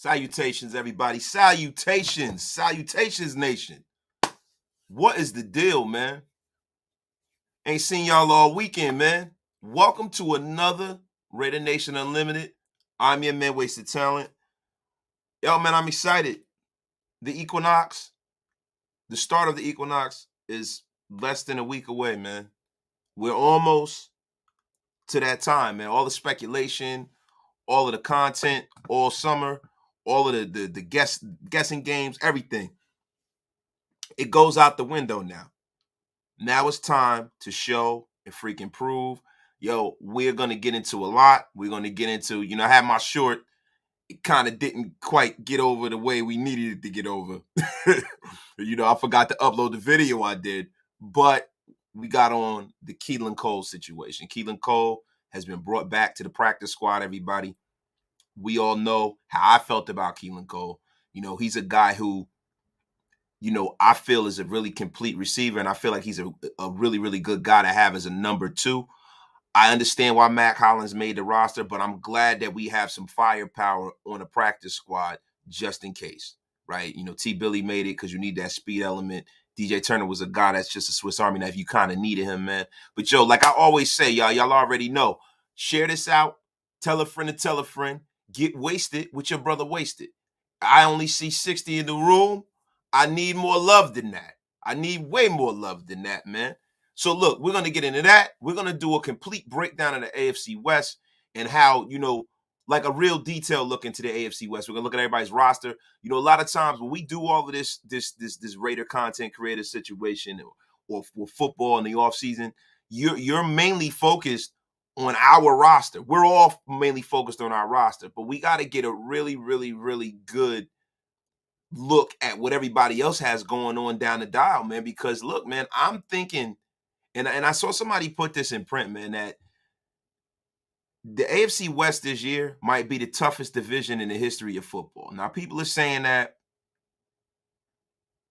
Salutations, everybody. Salutations. Salutations, nation. What is the deal, man? Ain't seen y'all all weekend, man. Welcome to another Raider Nation Unlimited. I'm your man, Wasted Talent. Yo, man, I'm excited. The equinox, the start of the equinox is less than a week away, man. We're almost to that time, man. All the speculation, all of the content, all summer, all of the guessing games, everything. It goes out the window now. Now it's time to show and freaking prove. Yo, we're going to get into a lot. We're going to get into, I had my short. It kind of didn't quite get over the way we needed it to get over. I forgot to upload the video I did. But we got on the Caitlyn Cole situation. Caitlyn Cole has been brought back to the practice squad, everybody. We all know how I felt about Caitlyn Cole. He's a guy who, I feel is a really complete receiver, and I feel like he's a really, really good guy to have as a number 2. I understand why Mac Hollins made the roster, but I'm glad that we have some firepower on the practice squad just in case, right? T. Billy made it because you need that speed element. DJ Turner was a guy that's just a Swiss Army knife. You kind of needed him, man. But, like I always say, y'all already know. Share this out. Tell a friend to tell a friend. Get wasted with your brother Wasted. I only see 60 in the room. I need more love than that. I need way more love than that, man. So look, we're going to get into that. We're going to do a complete breakdown of the AFC West and how, like a real detailed look into the AFC West. We're going to look at everybody's roster. A lot of times when we do all of this Raider content creator situation or football in the offseason, you're mainly focused on our roster. We're all mainly focused on our roster, but we got to get a really, really, really good look at what everybody else has going on down the dial, man, because look, man, I'm thinking, and I saw somebody put this in print, man, that the AFC West this year might be the toughest division in the history of football. Now, people are saying that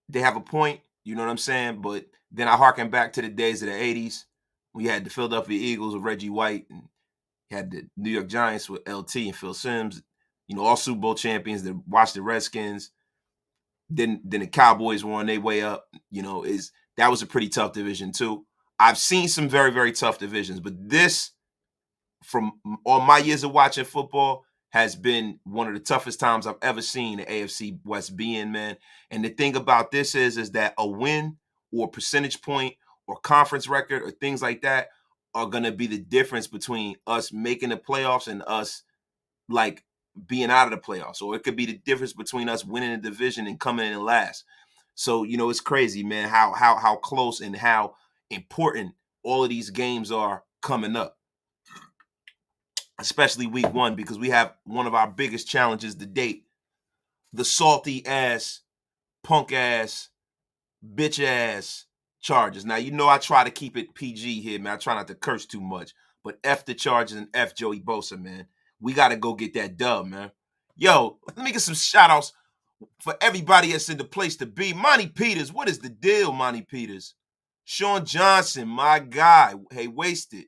they have a point, you know what I'm saying? But then I harken back to the days of the 80s. We had the Philadelphia Eagles with Reggie White and had the New York Giants with LT and Phil Simms, all Super Bowl champions, the Washington Redskins. Then the Cowboys were on their way up. That was a pretty tough division too. I've seen some very, very tough divisions, but this, from all my years of watching football, has been one of the toughest times I've ever seen the AFC West be in, man. And the thing about this is that a win or percentage point or conference record or things like that are going to be the difference between us making the playoffs and us, like, being out of the playoffs, or it could be the difference between us winning the division and coming in last. So, it's crazy, man, how close and how important all of these games are coming up, especially week 1, because we have one of our biggest challenges to date, the salty ass, punk ass, bitch ass Chargers. Now, I try to keep it PG here, man. I try not to curse too much, but F the Chargers and F Joey Bosa, man. We got to go get that dub, man. Yo, let me get some shout-outs for everybody that's in the place to be. Monty Peters, what is the deal, Monty Peters? Sean Johnson, my guy. Hey, Wasted.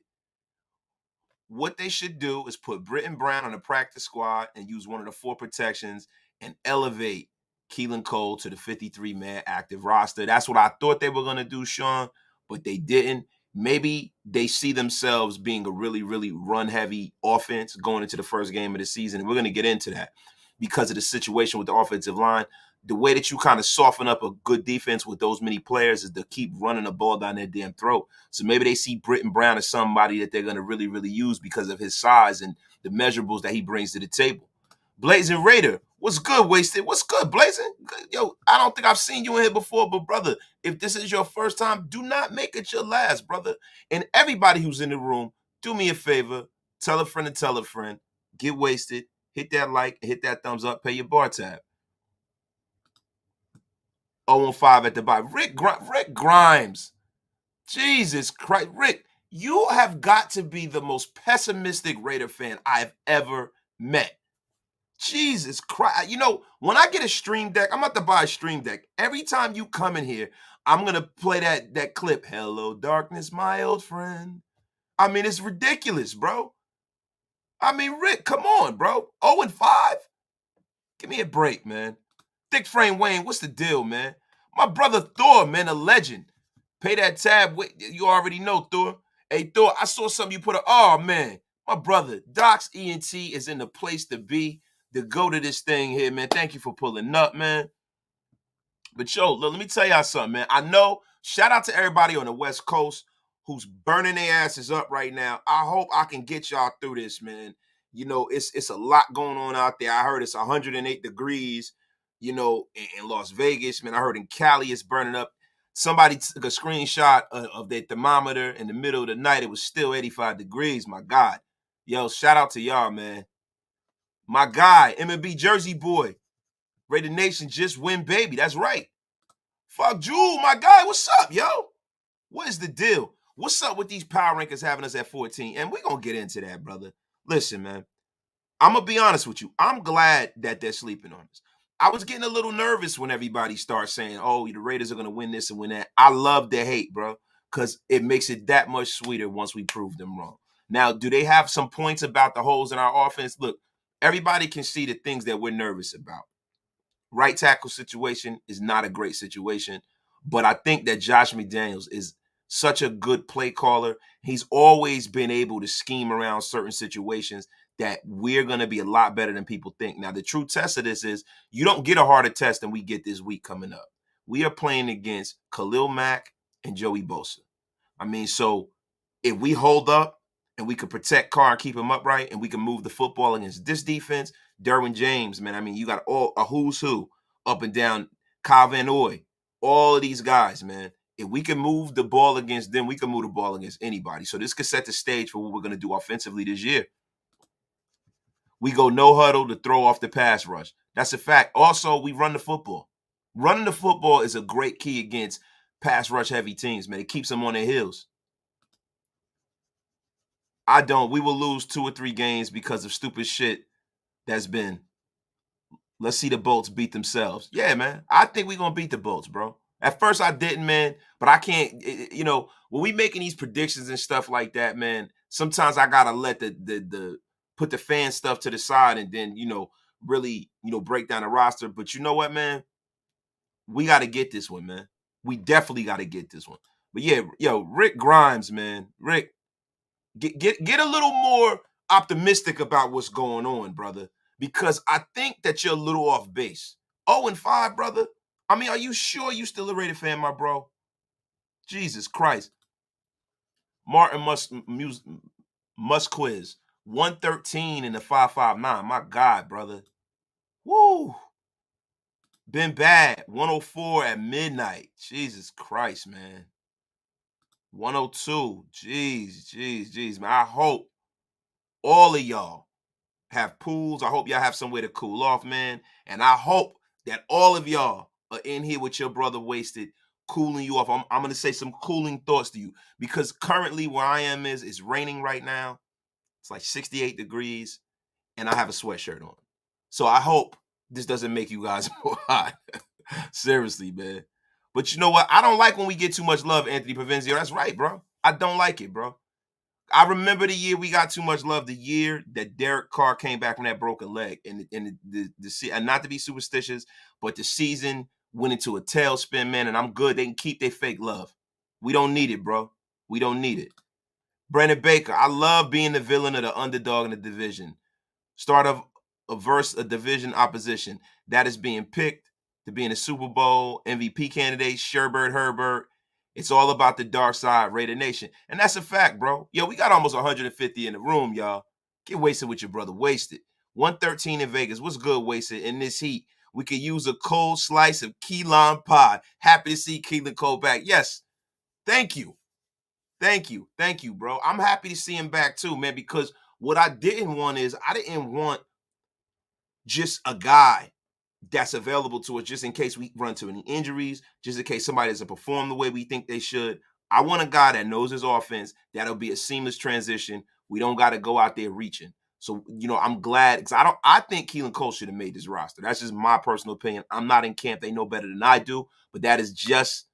What they should do is put Britton Brown on the practice squad and use one of the 4 protections and elevate Caitlyn Cole to the 53-man active roster. That's what I thought they were going to do, Sean, but they didn't. Maybe they see themselves being a really, really run-heavy offense going into the first game of the season, and we're going to get into that because of the situation with the offensive line. The way that you kind of soften up a good defense with those many players is to keep running the ball down their damn throat. So maybe they see Britton Brown as somebody that they're going to really, really use because of his size and the measurables that he brings to the table. Blazing Raider, what's good, Wasted? What's good, Blazing? Yo, I don't think I've seen you in here before, but brother, if this is your first time, do not make it your last, brother. And everybody who's in the room, do me a favor, tell a friend to tell a friend, get wasted, hit that like, hit that thumbs up, pay your bar tab. 0-5 at the bottom. Rick Grimes. Jesus Christ. Rick, you have got to be the most pessimistic Raider fan I've ever met. Jesus Christ. When I get a stream deck, I'm about to buy a stream deck. Every time you come in here, I'm going to play that clip. Hello, darkness, my old friend. I mean, it's ridiculous, bro. I mean, Rick, come on, bro. 0-5. Give me a break, man. Thick Frame Wayne, what's the deal, man? My brother Thor, man, a legend. Pay that tab. Wait, you already know, Thor. Hey, Thor, I saw something you put up. Oh, man. My brother, Doc's ENT is in the place to be. To go to this thing here, man. Thank you for pulling up, man. But yo, let me tell y'all something, man. I know, shout out to everybody on the West Coast who's burning their asses up right now. I hope I can get y'all through this, man. You know, it's a lot going on out there. I heard it's 108 degrees, you know, in Las Vegas, man. I heard in Cali it's burning up. Somebody took a screenshot of their thermometer in the middle of the night. It was still 85 degrees. My God. Yo, shout out to y'all, man. My guy, M&B Jersey boy. Raider Nation just win, baby. That's right. Fuck Jewel, my guy. What's up, yo? What is the deal? What's up with these power rankers having us at 14? And we're going to get into that, brother. Listen, man. I'm going to be honest with you. I'm glad that they're sleeping on us. I was getting a little nervous when everybody starts saying, oh, the Raiders are going to win this and win that. I love the hate, bro, because it makes it that much sweeter once we prove them wrong. Now, do they have some points about the holes in our offense? Look, everybody can see the things that we're nervous about. Right tackle situation is not a great situation, but I think that Josh McDaniels is such a good play caller. He's always been able to scheme around certain situations that we're going to be a lot better than people think. Now, the true test of this is you don't get a harder test than we get this week coming up. We are playing against Khalil Mack and Joey Bosa. I mean, so if we hold up and we could protect Carr and keep him upright and we can move the football against this defense, Derwin James, man, I mean, you got all a who's who up and down, Kyle Van Noy, all of these guys, man. If we can move the ball against them, we can move the ball against anybody. So this could set the stage for what we're going to do offensively this year. We go no huddle to throw off the pass rush. That's a fact. Also, we run the football. Running the football is a great key against pass rush heavy teams, man. It keeps them on their heels. We will lose 2 or 3 games because of stupid shit that's been. Let's see the Bolts beat themselves. Yeah, man. I think we're going to beat the Bolts, bro. At first I didn't, man, but I can't, you know, when we making these predictions and stuff like that, man, sometimes I got to let the put the fan stuff to the side and then, you know, really, you know, break down the roster. But you know what, man? We got to get this one, man. We definitely got to get this one. But yeah, yo, Rick Grimes, man. Rick, get a little more optimistic about what's going on, brother, because I think that you're a little off base. 0-5, brother. I mean, are you sure you still a Raider fan, my bro? Jesus Christ. Martin must quiz. 113 in the 559. My God, brother. Woo. Been bad. 104 at midnight. Jesus Christ, man. 102. Jeez, man. I hope all of y'all have pools. I hope y'all have somewhere to cool off, man. And I hope that all of y'all are in here with your brother Wasted, cooling you off. I'm going to say some cooling thoughts to you because currently where I am it's raining right now. It's like 68 degrees and I have a sweatshirt on. So I hope this doesn't make you guys more hot. Seriously, man. But you know what? I don't like when we get too much love, Anthony Provenzio. That's right, bro. I don't like it, bro. I remember the year we got too much love, the year that Derek Carr came back from that broken leg. And not to be superstitious, but the season went into a tailspin, man, and I'm good. They can keep their fake love. We don't need it, bro. We don't need it. Brandon Baker, I love being the villain of the underdog in the division. Start of a division opposition that is being picked to be in the Super Bowl, MVP candidate, Sherbert Herbert. It's all about the dark side, Raider Nation. And that's a fact, bro. Yo, we got almost 150 in the room, y'all. Get wasted with your brother. Wasted. 113 in Vegas. What's good, Wasted? In this heat, we could use a cold slice of key lime pie. Happy to see Caitlyn Cole back. Yes. Thank you. Thank you, bro. I'm happy to see him back too, man, because what I didn't want is I didn't want just a guy that's available to us just in case we run into any injuries, just in case somebody doesn't perform the way we think they should. I want a guy that knows his offense, that'll be a seamless transition. We don't got to go out there reaching. So, you know, I'm glad because I think Caitlyn Cole should have made this roster. That's just my personal opinion. I'm not in camp. They know better than I do, but that is just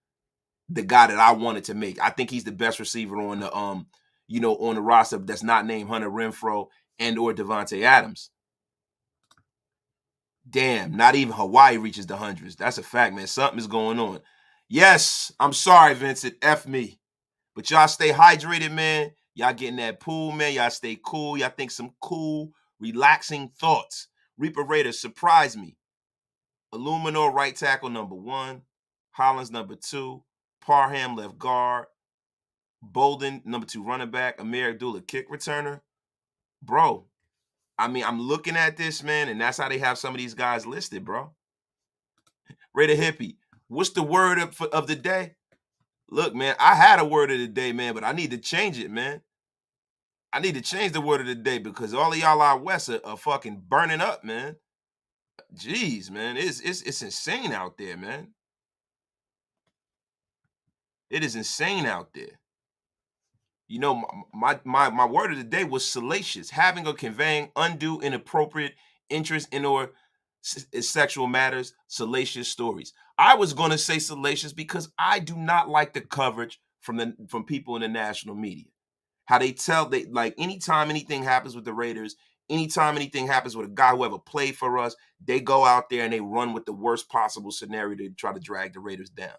the guy that I wanted to make. I think he's the best receiver on the on the roster that's not named Hunter Renfrow and or Devontae Adams. Damn, not even Hawaii reaches the hundreds. That's a fact, man. Something is going on. Yes, I'm sorry, Vincent. F me. But y'all stay hydrated, man. Y'all get in that pool, man. Y'all stay cool. Y'all think some cool, relaxing thoughts. Reaper Raiders surprise me. Illuminor right tackle number 1. Hollins number 2. Parham left guard. Bolden number 2 running back. Amir Abdullah kick returner. Bro, I mean, I'm looking at this, man, and that's how they have some of these guys listed, bro. Raider Hippie, what's the word of the day? Look, man, I had a word of the day, man, but I need to change it, man. I need to change the word of the day because all of y'all out west are fucking burning up, man. Jeez, man, it's insane out there, man. It is insane out there. You know, my word of the day was salacious, having or conveying undue, inappropriate interest in or sexual matters, salacious stories. I was going to say salacious because I do not like the coverage from people in the national media. How they like anytime anything happens with the Raiders, anytime anything happens with a guy who ever played for us, they go out there and they run with the worst possible scenario to try to drag the Raiders down.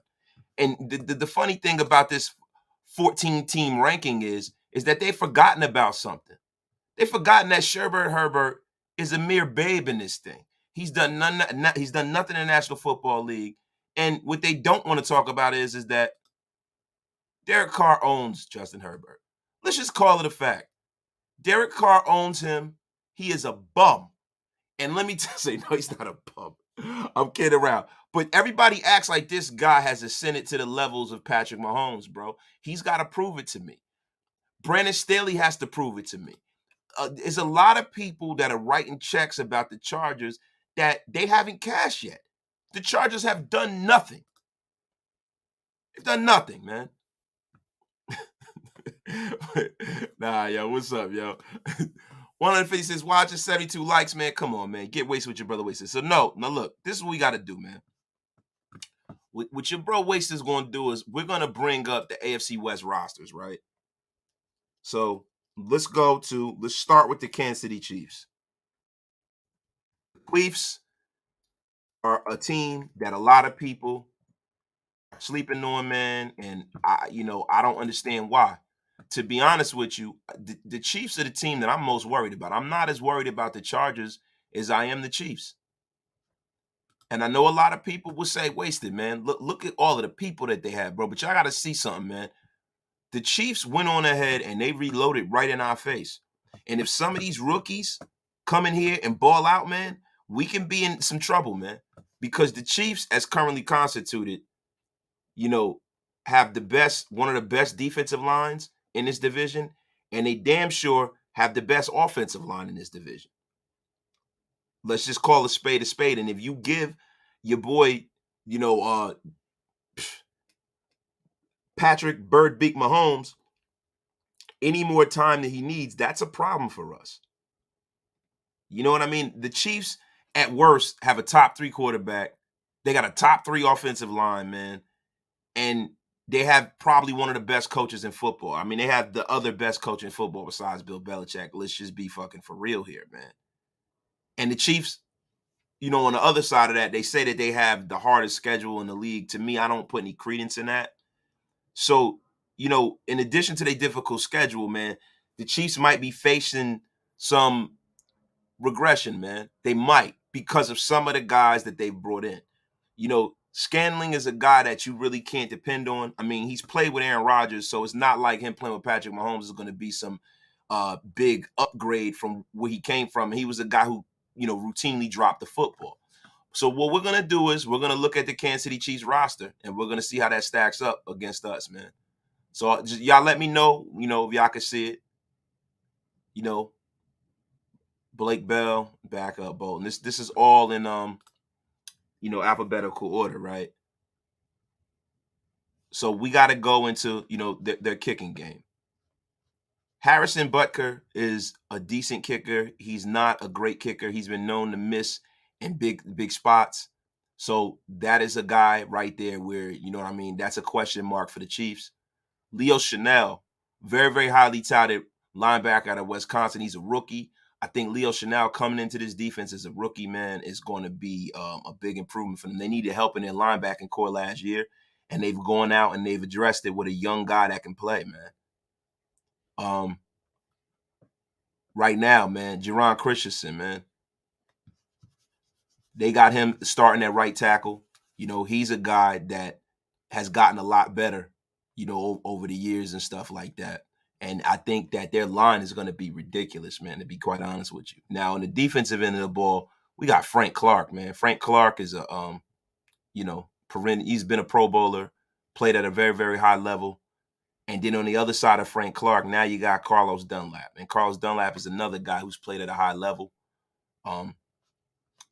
And the funny thing about this 14-team ranking is that they've forgotten about something. They've forgotten that Sherbert Herbert is a mere babe in this thing. He's done he's done nothing in the National Football League. And what they don't want to talk about is that Derek Carr owns Justin Herbert. Let's just call it a fact. Derek Carr owns him. He is a bum. And let me say, no, he's not a bum. I'm kidding around. But everybody acts like this guy has ascended to the levels of Patrick Mahomes, bro. He's got to prove it to me. Brandon Staley has to prove it to me. There's a lot of people that are writing checks about the Chargers that they haven't cashed yet. The Chargers have done nothing. They've done nothing, man. Nah, yo, what's up, yo? 156 watches, 72 likes, man. Come on, man. Get wasted with your brother Wasted. So, no, look, this is what we got to do, man. What your bro Wasted is going to do is we're going to bring up the AFC West rosters, right? So, let's start with the Kansas City Chiefs. The Chiefs are a team that a lot of people are sleeping on, man, and I don't understand why. To be honest with you, the Chiefs are the team that I'm most worried about. I'm not as worried about the Chargers as I am the Chiefs. And I know a lot of people will say, Wasted, man. Look at all of the people that they have, bro. But y'all got to see something, man. The Chiefs went on ahead and they reloaded right in our face. And if some of these rookies come in here and ball out, man, we can be in some trouble, man. Because the Chiefs, as currently constituted, have one of the best defensive lines in this division, and they damn sure have the best offensive line in this division. Let's just call a spade. And if you give your boy, Patrick Birdbeak Mahomes any more time than he needs, that's a problem for us. You know what I mean? The Chiefs, at worst, have a top 3 quarterback. They got a top 3 offensive line, man. And they have probably one of the best coaches in football. I mean, they have the other best coach in football besides Bill Belichick. Let's just be fucking for real here, man. And the Chiefs, on the other side of that, they say that they have the hardest schedule in the league. To me, I don't put any credence in that. So, in addition to their difficult schedule, man, the Chiefs might be facing some regression, man. They might, because of some of the guys that they've brought in. Scanling is a guy that you really can't depend on. I mean, he's played with Aaron Rodgers, so it's not like him playing with Patrick Mahomes is going to be some big upgrade from where he came from. He was a guy who, routinely dropped the football. So what we're going to do is we're going to look at the Kansas City Chiefs roster, and we're going to see how that stacks up against us, man. So just, y'all let me know, if y'all can see it. Blake Bell, backup Bolton. This is all in alphabetical order, right? So we got to go into, their kicking game. Harrison Butker is a decent kicker. He's not a great kicker. He's been known to miss in big spots. So that is a guy right there where, that's a question mark for the Chiefs. Leo Chanel, very, very highly touted linebacker out of Wisconsin. He's a rookie. I think Leo Chanel coming into this defense as a rookie, man, is going to be a big improvement for them. They needed help in their linebacking core last year, and they've gone out and they've addressed it with a young guy that can play, man. Right now, man, Jerron Christensen, man, they got him starting at right tackle. You know, he's a guy that has gotten a lot better, you know, over the years and stuff like that. And I think that their line is going to be ridiculous, man, to be quite honest with you. Now, on the defensive end of the ball, we got Frank Clark, man. Frank Clark is a, you know, he's been a Pro Bowler, played at a very, very high level. And then on the other side of Frank Clark, now you got Carlos Dunlap. And Carlos Dunlap is another guy who's played at a high level.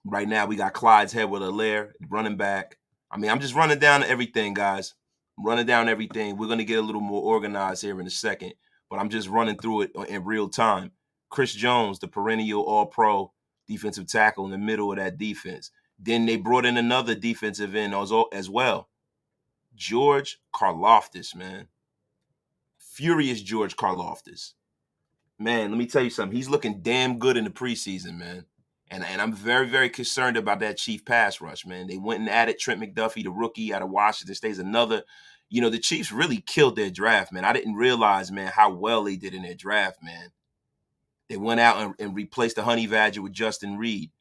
Right now, we got Clyde's Head-With-Alaire, running back. I mean, I'm just running down everything, guys. I'm running down everything. We're going to get a little more organized here in a second, but I'm just running through it in real time. Chris Jones, the perennial all-pro defensive tackle in the middle of that defense. Then they brought in another defensive end as well. George Karlaftis, man. Furious George Karlaftis. Man, let me tell you something. He's looking damn good in the preseason, man. And I'm very, very concerned about that Chief pass rush, man. They went and added Trent McDuffie, the rookie out of Washington State, another. You know, the Chiefs really killed their draft, man. I didn't realize, man, how well they did in their draft, man. They went out and replaced the Honey Badger with Justin Reed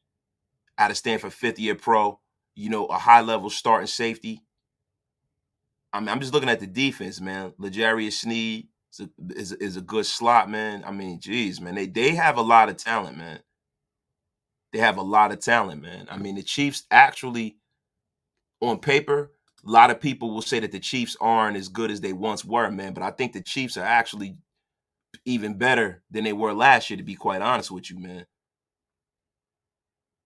out of Stanford, fifth-year pro. You know, a high-level starting safety. I mean, I'm just looking at the defense, man. L'Jarius Sneed is a good slot, man. I mean, geez, man. They have a lot of talent, man. They have a lot of talent, man. I mean, the Chiefs actually, on paper, a lot of people will say that the Chiefs aren't as good as they once were, man. But I think the Chiefs are actually even better than they were last year, to be quite honest with you, man.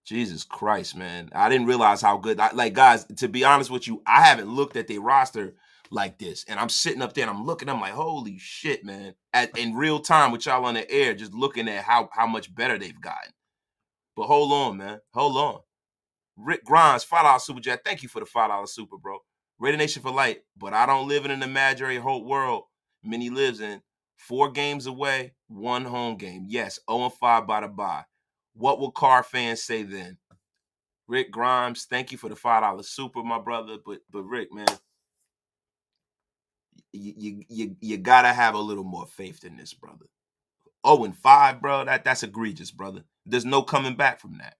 Jesus Christ, man. I didn't realize how good. Like, guys, to be honest with you, I haven't looked at their roster like this. And I'm sitting up there and I'm looking, I'm like, holy shit, man. In real time with y'all on the air, just looking at how much better they've gotten. But hold on, man. Hold on. Rick Grimes, $5 super chat. Thank you for the $5 super, bro. Raider Nation for life. But I don't live in an imaginary whole world Minnie lives in. 4 games away, 1 home game. Yes, 0-5 by the bye. What will Car fans say then? Rick Grimes, thank you for the $5 super, my brother. But Rick, man, you gotta have a little more faith in this, brother. 0-5, bro. That's egregious, brother. There's no coming back from that.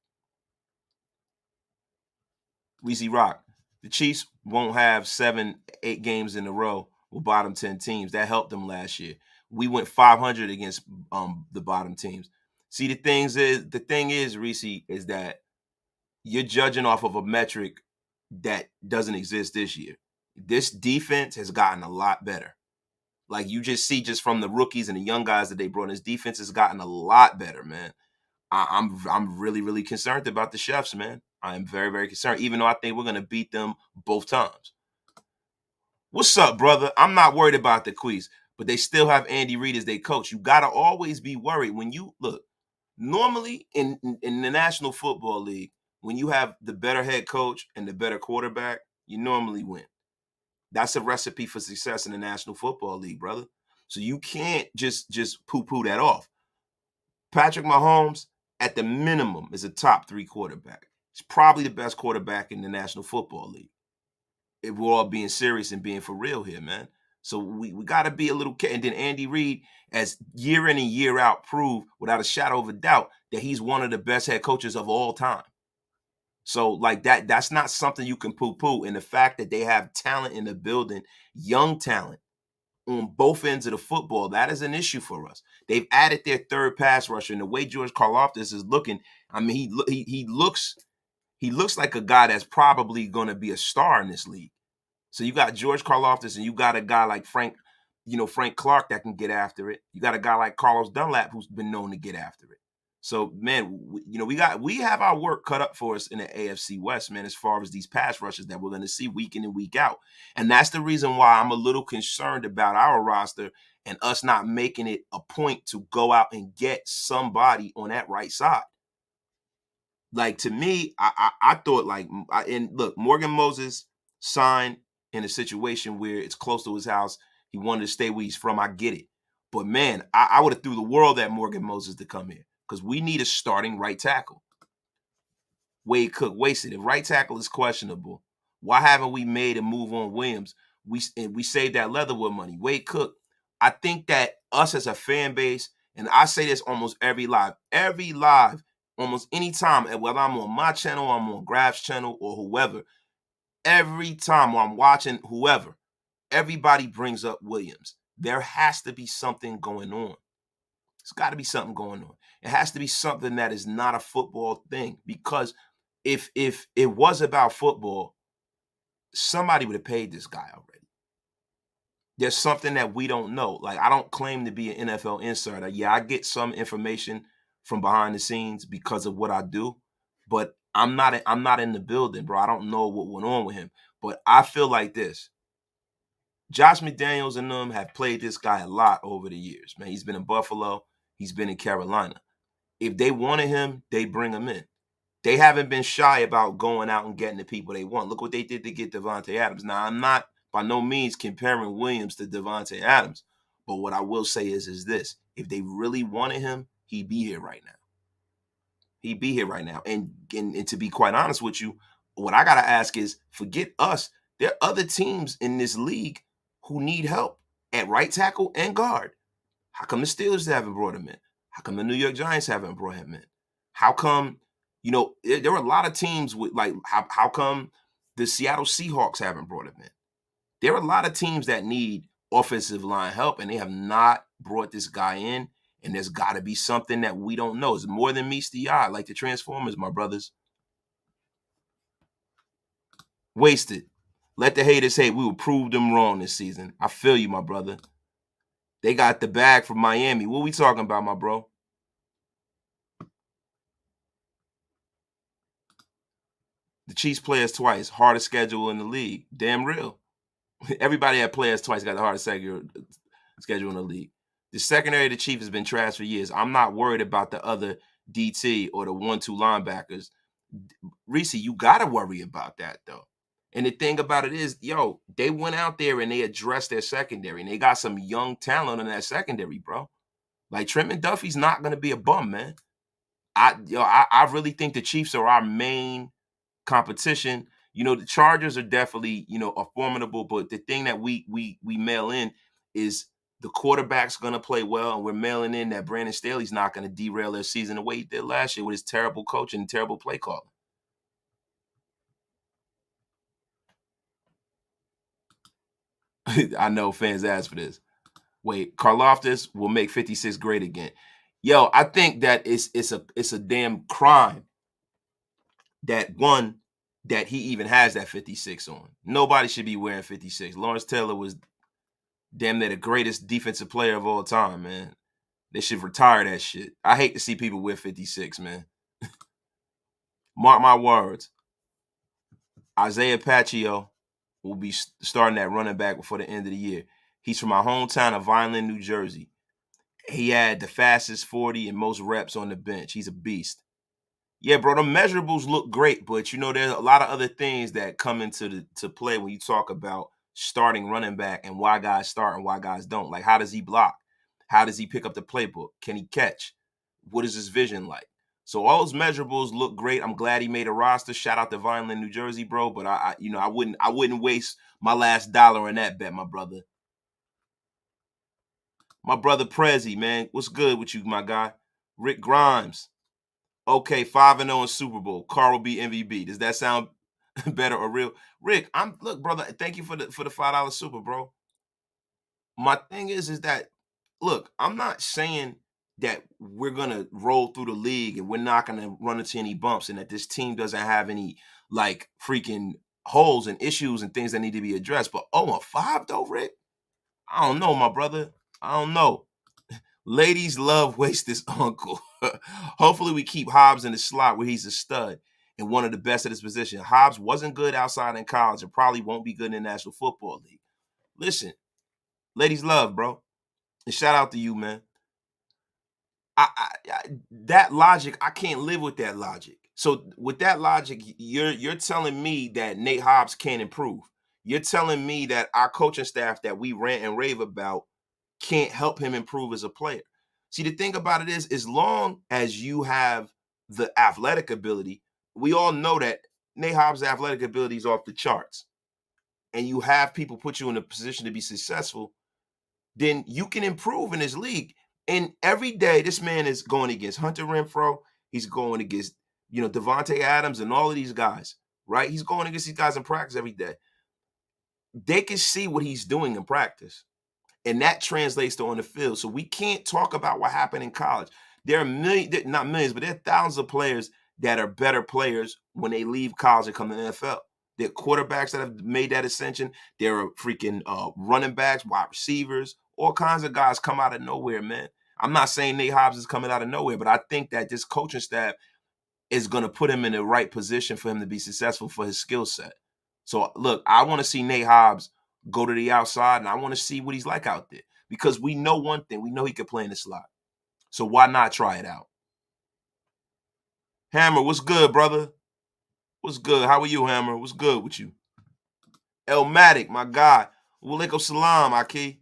Weezy Rock, the Chiefs won't have 7-8 games in a row with bottom 10 teams. That helped them last year. We went 500 against the bottom teams. See, the thing is, Reese, is that you're judging off of a metric that doesn't exist this year. This defense has gotten a lot better. Like you just see just from the rookies and the young guys that they brought in, this defense has gotten a lot better, man. I'm really, really concerned about the Chefs, man. I am very, very concerned, even though I think we're going to beat them both times. What's up, brother? I'm not worried about the Quees, but they still have Andy Reid as their coach. You got to always be worried when you look. Normally in the National Football League, when you have the better head coach and the better quarterback, you normally win. That's a recipe for success in the National Football League, brother. So you can't just poo-poo that off. Patrick Mahomes, at the minimum, is a top 3 quarterback. He's probably the best quarterback in the National Football League. If we're all being serious and being for real here, man. So we got to be a little careful. And then Andy Reid, as year in and year out, proved without a shadow of a doubt that he's one of the best head coaches of all time. So like that's not something you can poo-poo. And the fact that they have talent in the building, young talent on both ends of the football, that is an issue for us. They've added their third pass rusher, and the way George Karlaftis is looking, I mean, he looks like a guy that's probably going to be a star in this league. So you got George Karlaftis, and you got a guy like Frank Clark that can get after it. You got a guy like Carlos Dunlap who's been known to get after it. So, man, we have our work cut up for us in the AFC West, man, as far as these pass rushes that we're going to see week in and week out. And that's the reason why I'm a little concerned about our roster and us not making it a point to go out and get somebody on that right side. Like, to me, I thought, and look, Morgan Moses signed in a situation where it's close to his house. He wanted to stay where he's from. I get it. But, man, I would have threw the world at Morgan Moses to come here. because we need a starting right tackle. Wade Cook wasted. If right tackle is questionable, why haven't we made a move on Williams? We saved that Leatherwood money. Wade Cook, I think that us as a fan base, and I say this almost every live, almost any time, and whether I'm on my channel, I'm on Graf's channel, or whoever, every time while I'm watching whoever, everybody brings up Williams. There has to be something going on. There's got to be something going on. It has to be something that is not a football thing, because if it was about football, somebody would have paid this guy already. There's something that we don't know. Like, I don't claim to be an NFL insider. Yeah, I get some information from behind the scenes because of what I do, but I'm not in the building, bro. I don't know what went on with him. But I feel like this. Josh McDaniels and them have played this guy a lot over the years, man. He's been in Buffalo. He's been in Carolina. If they wanted him, they bring him in. They haven't been shy about going out and getting the people they want. Look what they did to get Davante Adams. Now, I'm not by no means comparing Williams to Davante Adams, but what I will say is this. If they really wanted him, he'd be here right now. He'd be here right now. And to be quite honest with you, what I got to ask is, forget us. There are other teams in this league who need help at right tackle and guard. How come the Steelers haven't brought him in? How come the New York Giants haven't brought him in? How come, there are a lot of teams with, like, how come the Seattle Seahawks haven't brought him in? There are a lot of teams that need offensive line help, and they have not brought this guy in, and there's got to be something that we don't know. It's more than meets the eye, like the Transformers, my brothers. Wasted. Let the haters hate. We will prove them wrong this season. I feel you, my brother. They got the bag from Miami. What we talking about, my bro? The Chiefs play us twice. Hardest schedule in the league. Damn real. Everybody that plays twice got the hardest schedule in the league. The secondary of the Chiefs has been trash for years. I'm not worried about the other DT or the 1-2 linebackers. Reese, you got to worry about that, though. And the thing about it is, they went out there and they addressed their secondary, and they got some young talent in that secondary, bro. Like, Trent McDuffie's not going to be a bum, man. I really think the Chiefs are our main competition. The Chargers are definitely, are formidable, but the thing that we mail in is the quarterback's going to play well, and we're mailing in that Brandon Staley's not going to derail their season the way he did last year with his terrible coaching and terrible play calling. I know fans ask for this. Wait, Karlaftis will make 56 great again. Yo, I think that it's a damn crime that he even has that 56 on. Nobody should be wearing 56. Lawrence Taylor was damn near the greatest defensive player of all time, man. They should retire that shit. I hate to see people wear 56, man. Mark my words. Isaiah Pacheco will be starting at running back before the end of the year. He's from my hometown of Vineland, New Jersey. He had the fastest 40 and most reps on the bench. He's a beast. Yeah, bro, the measurables look great, but there's a lot of other things that come into play when you talk about starting running back and why guys start and why guys don't. Like, how does he block? How does he pick up the playbook? Can he catch? What is his vision like? So all those measurables look great. I'm glad he made a roster. Shout out to Vineland, New Jersey, bro. But I wouldn't waste my last dollar on that bet, my brother. My brother Prezi, man, what's good with you, my guy? Rick Grimes. Okay, 5-0 in Super Bowl. Carr will be MVP. Does that sound better or real? Rick, look, brother, thank you for the $5 super, bro. My thing is that, look, I'm not saying that we're gonna roll through the league and we're not gonna run into any bumps and that this team doesn't have any like freaking holes and issues and things that need to be addressed. But 0-5 though, Rick? I don't know, my brother. I don't know. Ladies love Wasted Uncle. Hopefully we keep Hobbs in the slot where he's a stud and one of the best at his position. Hobbs wasn't good outside in college and probably won't be good in the National Football League. Listen, ladies love, bro. And shout out to you, man. That logic, I can't live with that logic. So with that logic, you're telling me that Nate Hobbs can't improve. You're telling me that our coaching staff that we rant and rave about can't help him improve as a player. See, the thing about it is, as long as you have the athletic ability, we all know that Nate Hobbs' athletic ability is off the charts, and you have people put you in a position to be successful, then you can improve in this league. And every day, this man is going against Hunter Renfrow. He's going against, Devontae Adams and all of these guys, right? He's going against these guys in practice every day. They can see what he's doing in practice, and that translates to on the field. So we can't talk about what happened in college. There are not millions, but there are thousands of players that are better players when they leave college and come to the NFL. There are quarterbacks that have made that ascension. There are freaking running backs, wide receivers, all kinds of guys come out of nowhere, man. I'm not saying Nate Hobbs is coming out of nowhere, but I think that this coaching staff is going to put him in the right position for him to be successful for his skill set. So, look, I want to see Nate Hobbs go to the outside, and I want to see what he's like out there, because we know one thing. We know he can play in the slot. So why not try it out? Hammer, what's good, brother? What's good? How are you, Hammer? What's good with you? Elmatic, my guy. Walaikum salam, Aki.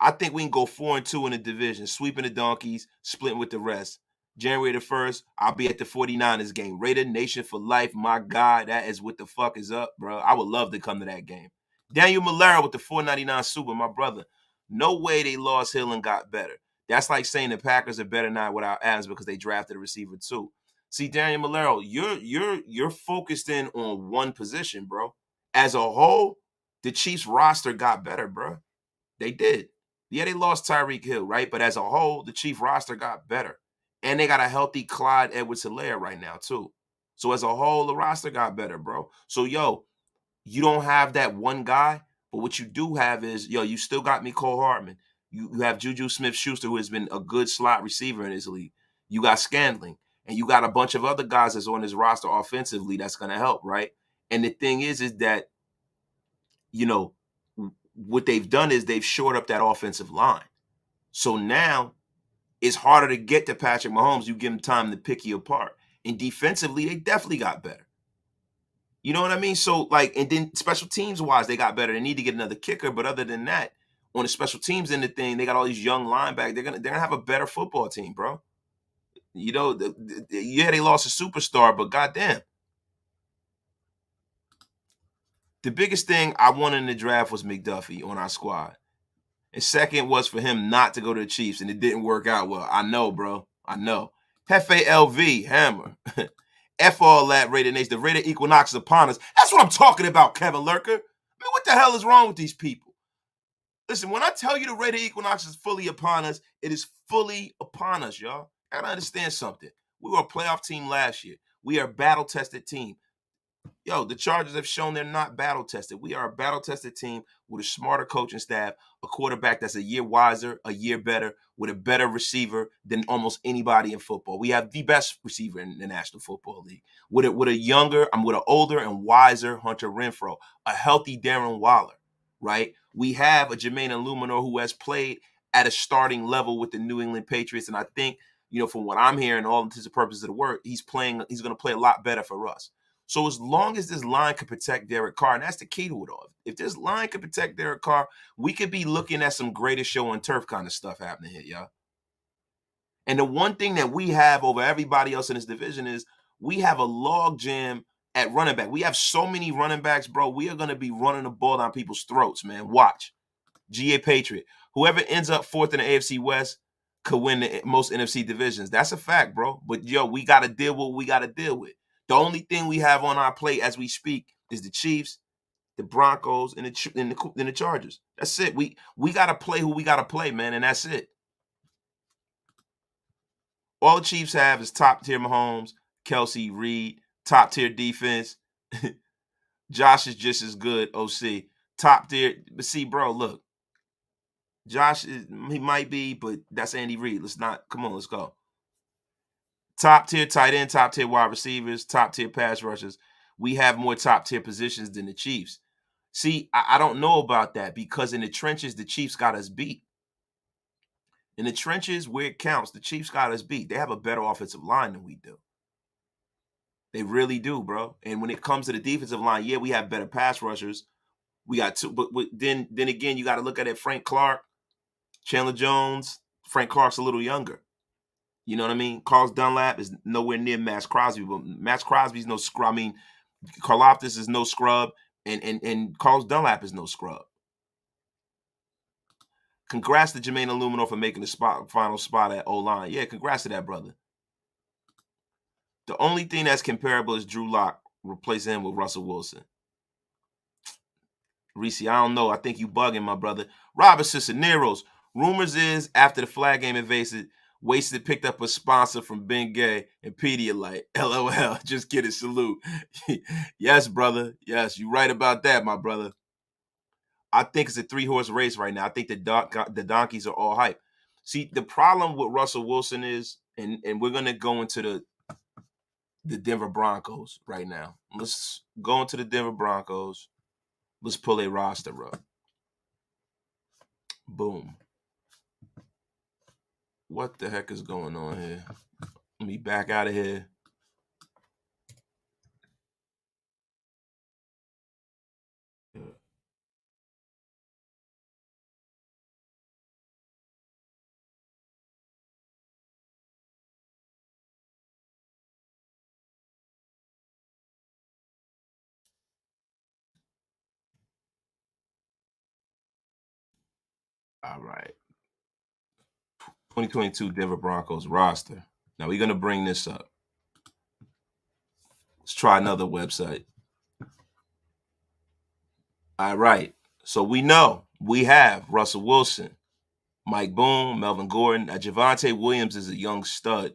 I think we can go 4-2 in the division, sweeping the Donkeys, splitting with the rest. January the 1st, I'll be at the 49ers game. Raider Nation for life, my God. That is what the fuck is up, bro. I would love to come to that game. Daniel Malera with the $4.99 super, my brother. No way they lost Hill and got better. That's like saying the Packers are better now without Adams because they drafted a receiver too. See, Daniel Malero, you're focused in on one position, bro. As a whole, the Chiefs roster got better, bro. They did. Yeah, they lost Tyreek Hill, right? But as a whole, the Chief roster got better. And they got a healthy Clyde Edwards-Helaire right now, too. So as a whole, the roster got better, bro. So, you don't have that one guy, but what you do have is, you still got Mecole Hardman. You have Juju Smith-Schuster, who has been a good slot receiver in this league. You got Scandling. And you got a bunch of other guys that's on this roster offensively that's going to help, right? And the thing is that, what they've done is they've shored up that offensive line. So now it's harder to get to Patrick Mahomes. You give him time to pick you apart. And defensively, they definitely got better. You know what I mean? So, and then special teams-wise, they got better. They need to get another kicker. But other than that, on the special teams end of thing, they got all these young linebackers. They're gonna have a better football team, bro. Yeah, they lost a superstar, but goddamn. The biggest thing I wanted in the draft was McDuffie on our squad. And second was for him not to go to the Chiefs, and it didn't work out well. I know, bro. I know. Hefe LV, Hammer. F all that, Raider Nation. The Raider Equinox is upon us. That's what I'm talking about, Kevin Lurker. I mean, what the hell is wrong with these people? Listen, when I tell you the Raider Equinox is fully upon us, it is fully upon us, y'all. I gotta understand something. We were a playoff team last year. We are a battle-tested team. The Chargers have shown they're not battle-tested. We are a battle-tested team with a smarter coaching staff, a quarterback that's a year wiser, a year better, with a better receiver than almost anybody in football. We have the best receiver in the National Football League. With an older and wiser Hunter Renfrow, a healthy Darren Waller, right? We have a Jermaine Illuminor who has played at a starting level with the New England Patriots, and I think, from what I'm hearing, all intents and purposes of the word, he's going to play a lot better for us. So as long as this line can protect Derek Carr, and that's the key to it all. If this line can protect Derek Carr, we could be looking at some greatest show on turf kind of stuff happening here, y'all. And the one thing that we have over everybody else in this division is we have a log jam at running back. We have so many running backs, bro. We are going to be running the ball down people's throats, man. Watch. GA Patriot. Whoever ends up fourth in the AFC West could win the most NFC divisions. That's a fact, bro. But, we got to deal with what we got to deal with. The only thing we have on our plate as we speak is the Chiefs, the Broncos, and the Chargers. That's it. We got to play who we got to play, man, and that's it. All the Chiefs have is top-tier Mahomes, Kelsey, Reed, top-tier defense. Josh is just as good, OC. Top-tier. But see, bro, look. Josh, he might be, but that's Andy Reid. Come on, let's go. Top-tier tight end, top-tier wide receivers, top-tier pass rushers. We have more top-tier positions than the Chiefs. See, I don't know about that because in the trenches, the Chiefs got us beat. In the trenches, where it counts, the Chiefs got us beat. They have a better offensive line than we do. They really do, bro. And when it comes to the defensive line, yeah, we have better pass rushers. We got two, but then again, you got to look at it. Frank Clark, Chandler Jones, Frank Clark's a little younger. You know what I mean? Carlos Dunlap is nowhere near Max Crosby, but Max Crosby's no scrub. I mean, Karlaftis is no scrub, and Carlos Dunlap is no scrub. Congrats to Jermaine Illuminor for making the final spot at O-line. Yeah, congrats to that brother. The only thing that's comparable is Drew Lock replacing him with Russell Wilson. Reese, I don't know. I think you bugging, my brother. Robert Cisneros. Rumors is after the flag game invaded, Wasted picked up a sponsor from Ben Gay and Pedialyte. LOL. Just kidding. Salute. Yes, brother. Yes, you're right about that, my brother. I think it's a 3-horse race right now. I think the donkeys are all hype. See, the problem with Russell Wilson is, and we're going to go into the Denver Broncos right now. Let's go into the Denver Broncos. Let's pull a roster up. Boom. What the heck is going on here? Let me back out of here. All right. 2022 Denver Broncos roster. Now we're going to bring this up. Let's try another website. All right. So we know we have Russell Wilson, Mike Boone, Melvin Gordon. Now, Javonte Williams is a young stud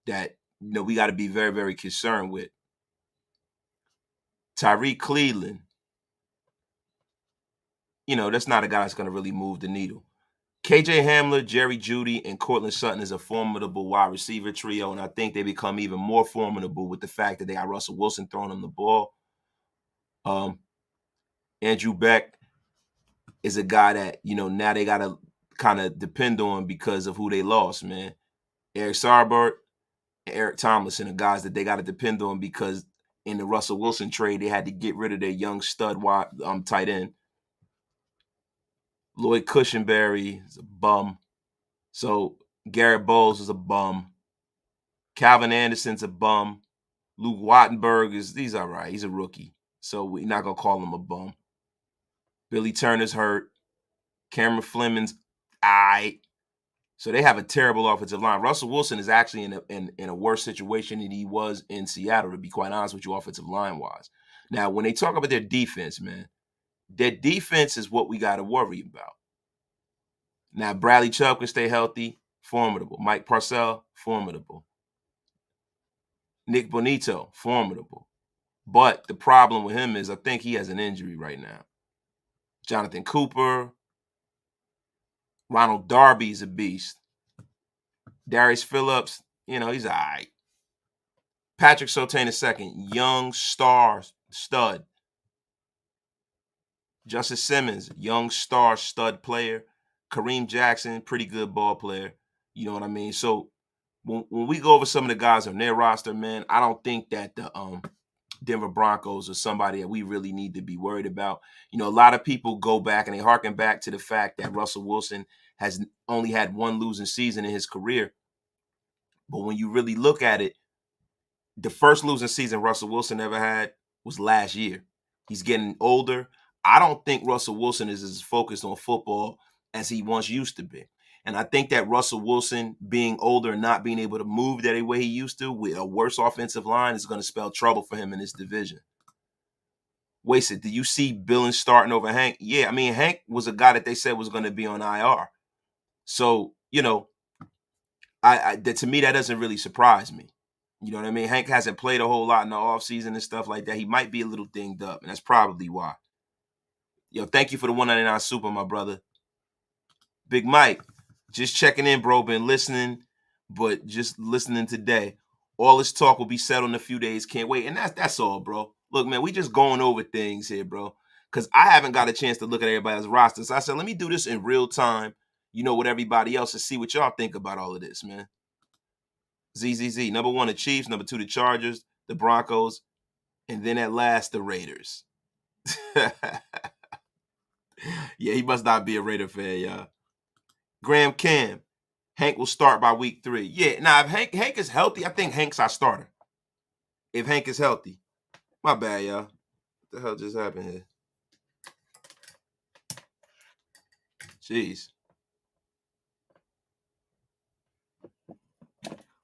that we got to be very, very concerned with. Tyreek Cleveland, that's not a guy that's going to really move the needle. KJ Hamler, Jerry Jeudy, and Cortland Sutton is a formidable wide receiver trio, and I think they become even more formidable with the fact that they got Russell Wilson throwing them the ball. Andrew Beck is a guy that, now they got to kind of depend on because of who they lost, man. Eric Sarbert and Eric Tomlinson are guys that they got to depend on because in the Russell Wilson trade, they had to get rid of their young stud tight end. Lloyd Cushenberry is a bum. So Garrett Bowles is a bum. Calvin Anderson's a bum. Luke Wattenberg he's all right. He's a rookie. So we're not going to call him a bum. Billy Turner's hurt. Cameron Fleming's all right. So they have a terrible offensive line. Russell Wilson is actually in a worse situation than he was in Seattle, to be quite honest with you, offensive line-wise. Now, when they talk about their defense, man, their defense is what we got to worry about. Now, Bradley Chubb can stay healthy, formidable. Mike Parcell, formidable. Nick Bonito, formidable. But the problem with him is I think he has an injury right now. Jonathan Cooper, Ronald Darby's a beast. Darius Phillips, he's all right. Patrick Surtain II, young stud. Justice Simmons, young stud player. Kareem Jackson, pretty good ball player. You know what I mean? So when we go over some of the guys on their roster, man, I don't think that the Denver Broncos are somebody that we really need to be worried about. A lot of people go back and they harken back to the fact that Russell Wilson has only had one losing season in his career. But when you really look at it, the first losing season Russell Wilson ever had was last year. He's getting older. I don't think Russell Wilson is as focused on football as he once used to be. And I think that Russell Wilson being older and not being able to move that way he used to with a worse offensive line is going to spell trouble for him in this division. Wasted, do you see Billings starting over Hank? Yeah, I mean, Hank was a guy that they said was going to be on IR. So, to me, that doesn't really surprise me. You know what I mean? Hank hasn't played a whole lot in the offseason and stuff like that. He might be a little dinged up, and that's probably why. Thank you for the 199 super, my brother. Big Mike, just checking in, bro. Been listening, but just listening today. All this talk will be settled in a few days. Can't wait. And that's all, bro. Look, man, we just going over things here, bro. Because I haven't got a chance to look at everybody's roster. So I said, let me do this in real time, with everybody else and see what y'all think about all of this, man. ZZZ. Number 1, the Chiefs. Number 2, the Chargers, the Broncos, and then at last, the Raiders. Yeah, he must not be a Raider fan, y'all. Graham Cam. Hank will start by week 3. Yeah, now if Hank is healthy, I think Hank's our starter. If Hank is healthy. My bad, y'all. What the hell just happened here? Jeez.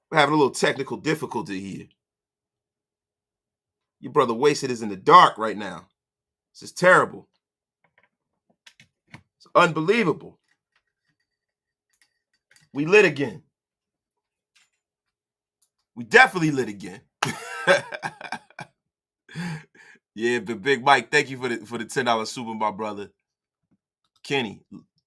We're having a little technical difficulty here. Your brother Wasted is in the dark right now. This is terrible. It's unbelievable. We lit again. We definitely lit again. Yeah, but Big Mike, thank you for the $10 super, my brother. Kenny,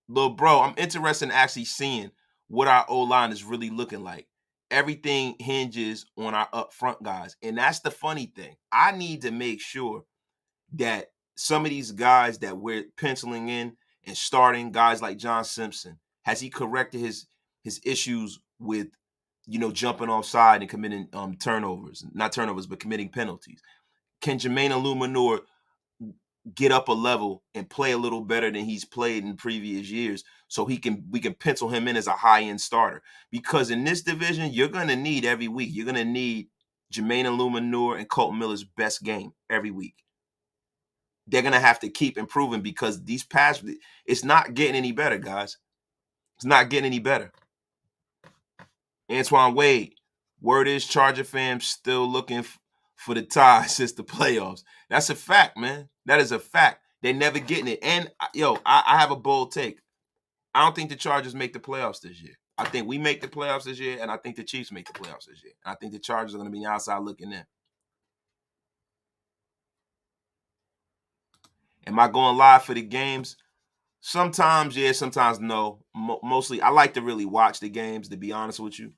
little bro, I'm interested in actually seeing what our O-line is really looking like. Everything hinges on our up front guys. And that's the funny thing. I need to make sure that some of these guys that we're penciling in and starting, guys like John Simpson, has he corrected his issues with, jumping offside and committing turnovers, not turnovers, but committing penalties? Can Jermaine Illuminor get up a level and play a little better than he's played in previous years, so we can pencil him in as a high-end starter? Because in this division, you're going to need every week. You're going to need Jermaine Illuminor and Colton Miller's best game every week. They're going to have to keep improving because it's not getting any better, guys. It's not getting any better. Antoine Wade, word is Charger fans still looking for the tie since the playoffs. That's a fact, man. That is a fact. They're never getting it. And, I have a bold take. I don't think the Chargers make the playoffs this year. I think we make the playoffs this year, and I think the Chiefs make the playoffs this year. I think the Chargers are going to be outside looking in. Am I going live for the games? Sometimes, yeah, sometimes no. Mostly, I like to really watch the games, to be honest with you.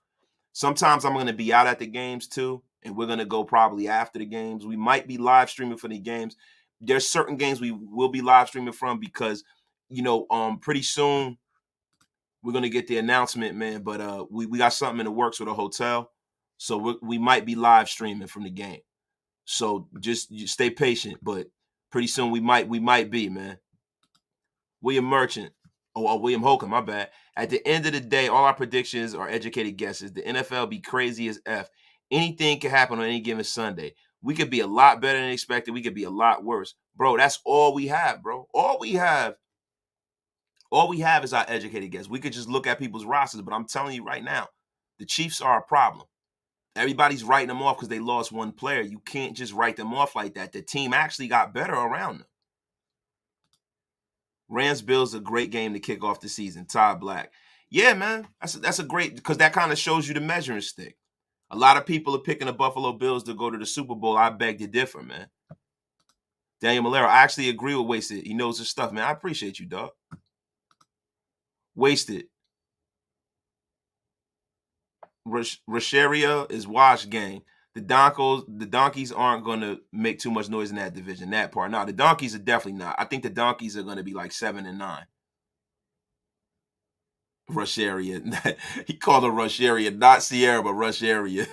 Sometimes I'm going to be out at the games too, and we're going to go probably after the games. We might be live streaming for the games. There's certain games we will be live streaming from because, pretty soon we're going to get the announcement, man. But we got something in the works with a hotel, so we might be live streaming from the game. So just stay patient, but pretty soon we might be, man. William Merchant. William Holcomb, my bad. At the end of the day, all our predictions are educated guesses. The NFL be crazy as F. Anything can happen on any given Sunday. We could be a lot better than expected. We could be a lot worse. Bro, that's all we have, bro. All we have is our educated guess. We could just look at people's rosters, but I'm telling you right now, the Chiefs are a problem. Everybody's writing them off because they lost one player. You can't just write them off like that. The team actually got better around them. Rams-Bills a great game to kick off the season. Todd Black. Yeah, man. That's a great, because that kind of shows you the measuring stick. A lot of people are picking the Buffalo Bills to go to the Super Bowl. I beg to differ, man. Daniel Malero, I actually agree with Wasted. He knows his stuff, man. I appreciate you, dog. Wasted. Rasheria is wash gang. The Donkeys aren't going to make too much noise in that division, that part. No, the Donkeys are definitely not. I think the Donkeys are going to be like 7-9. Rush area. He called her rush area, not Sierra, but rush area.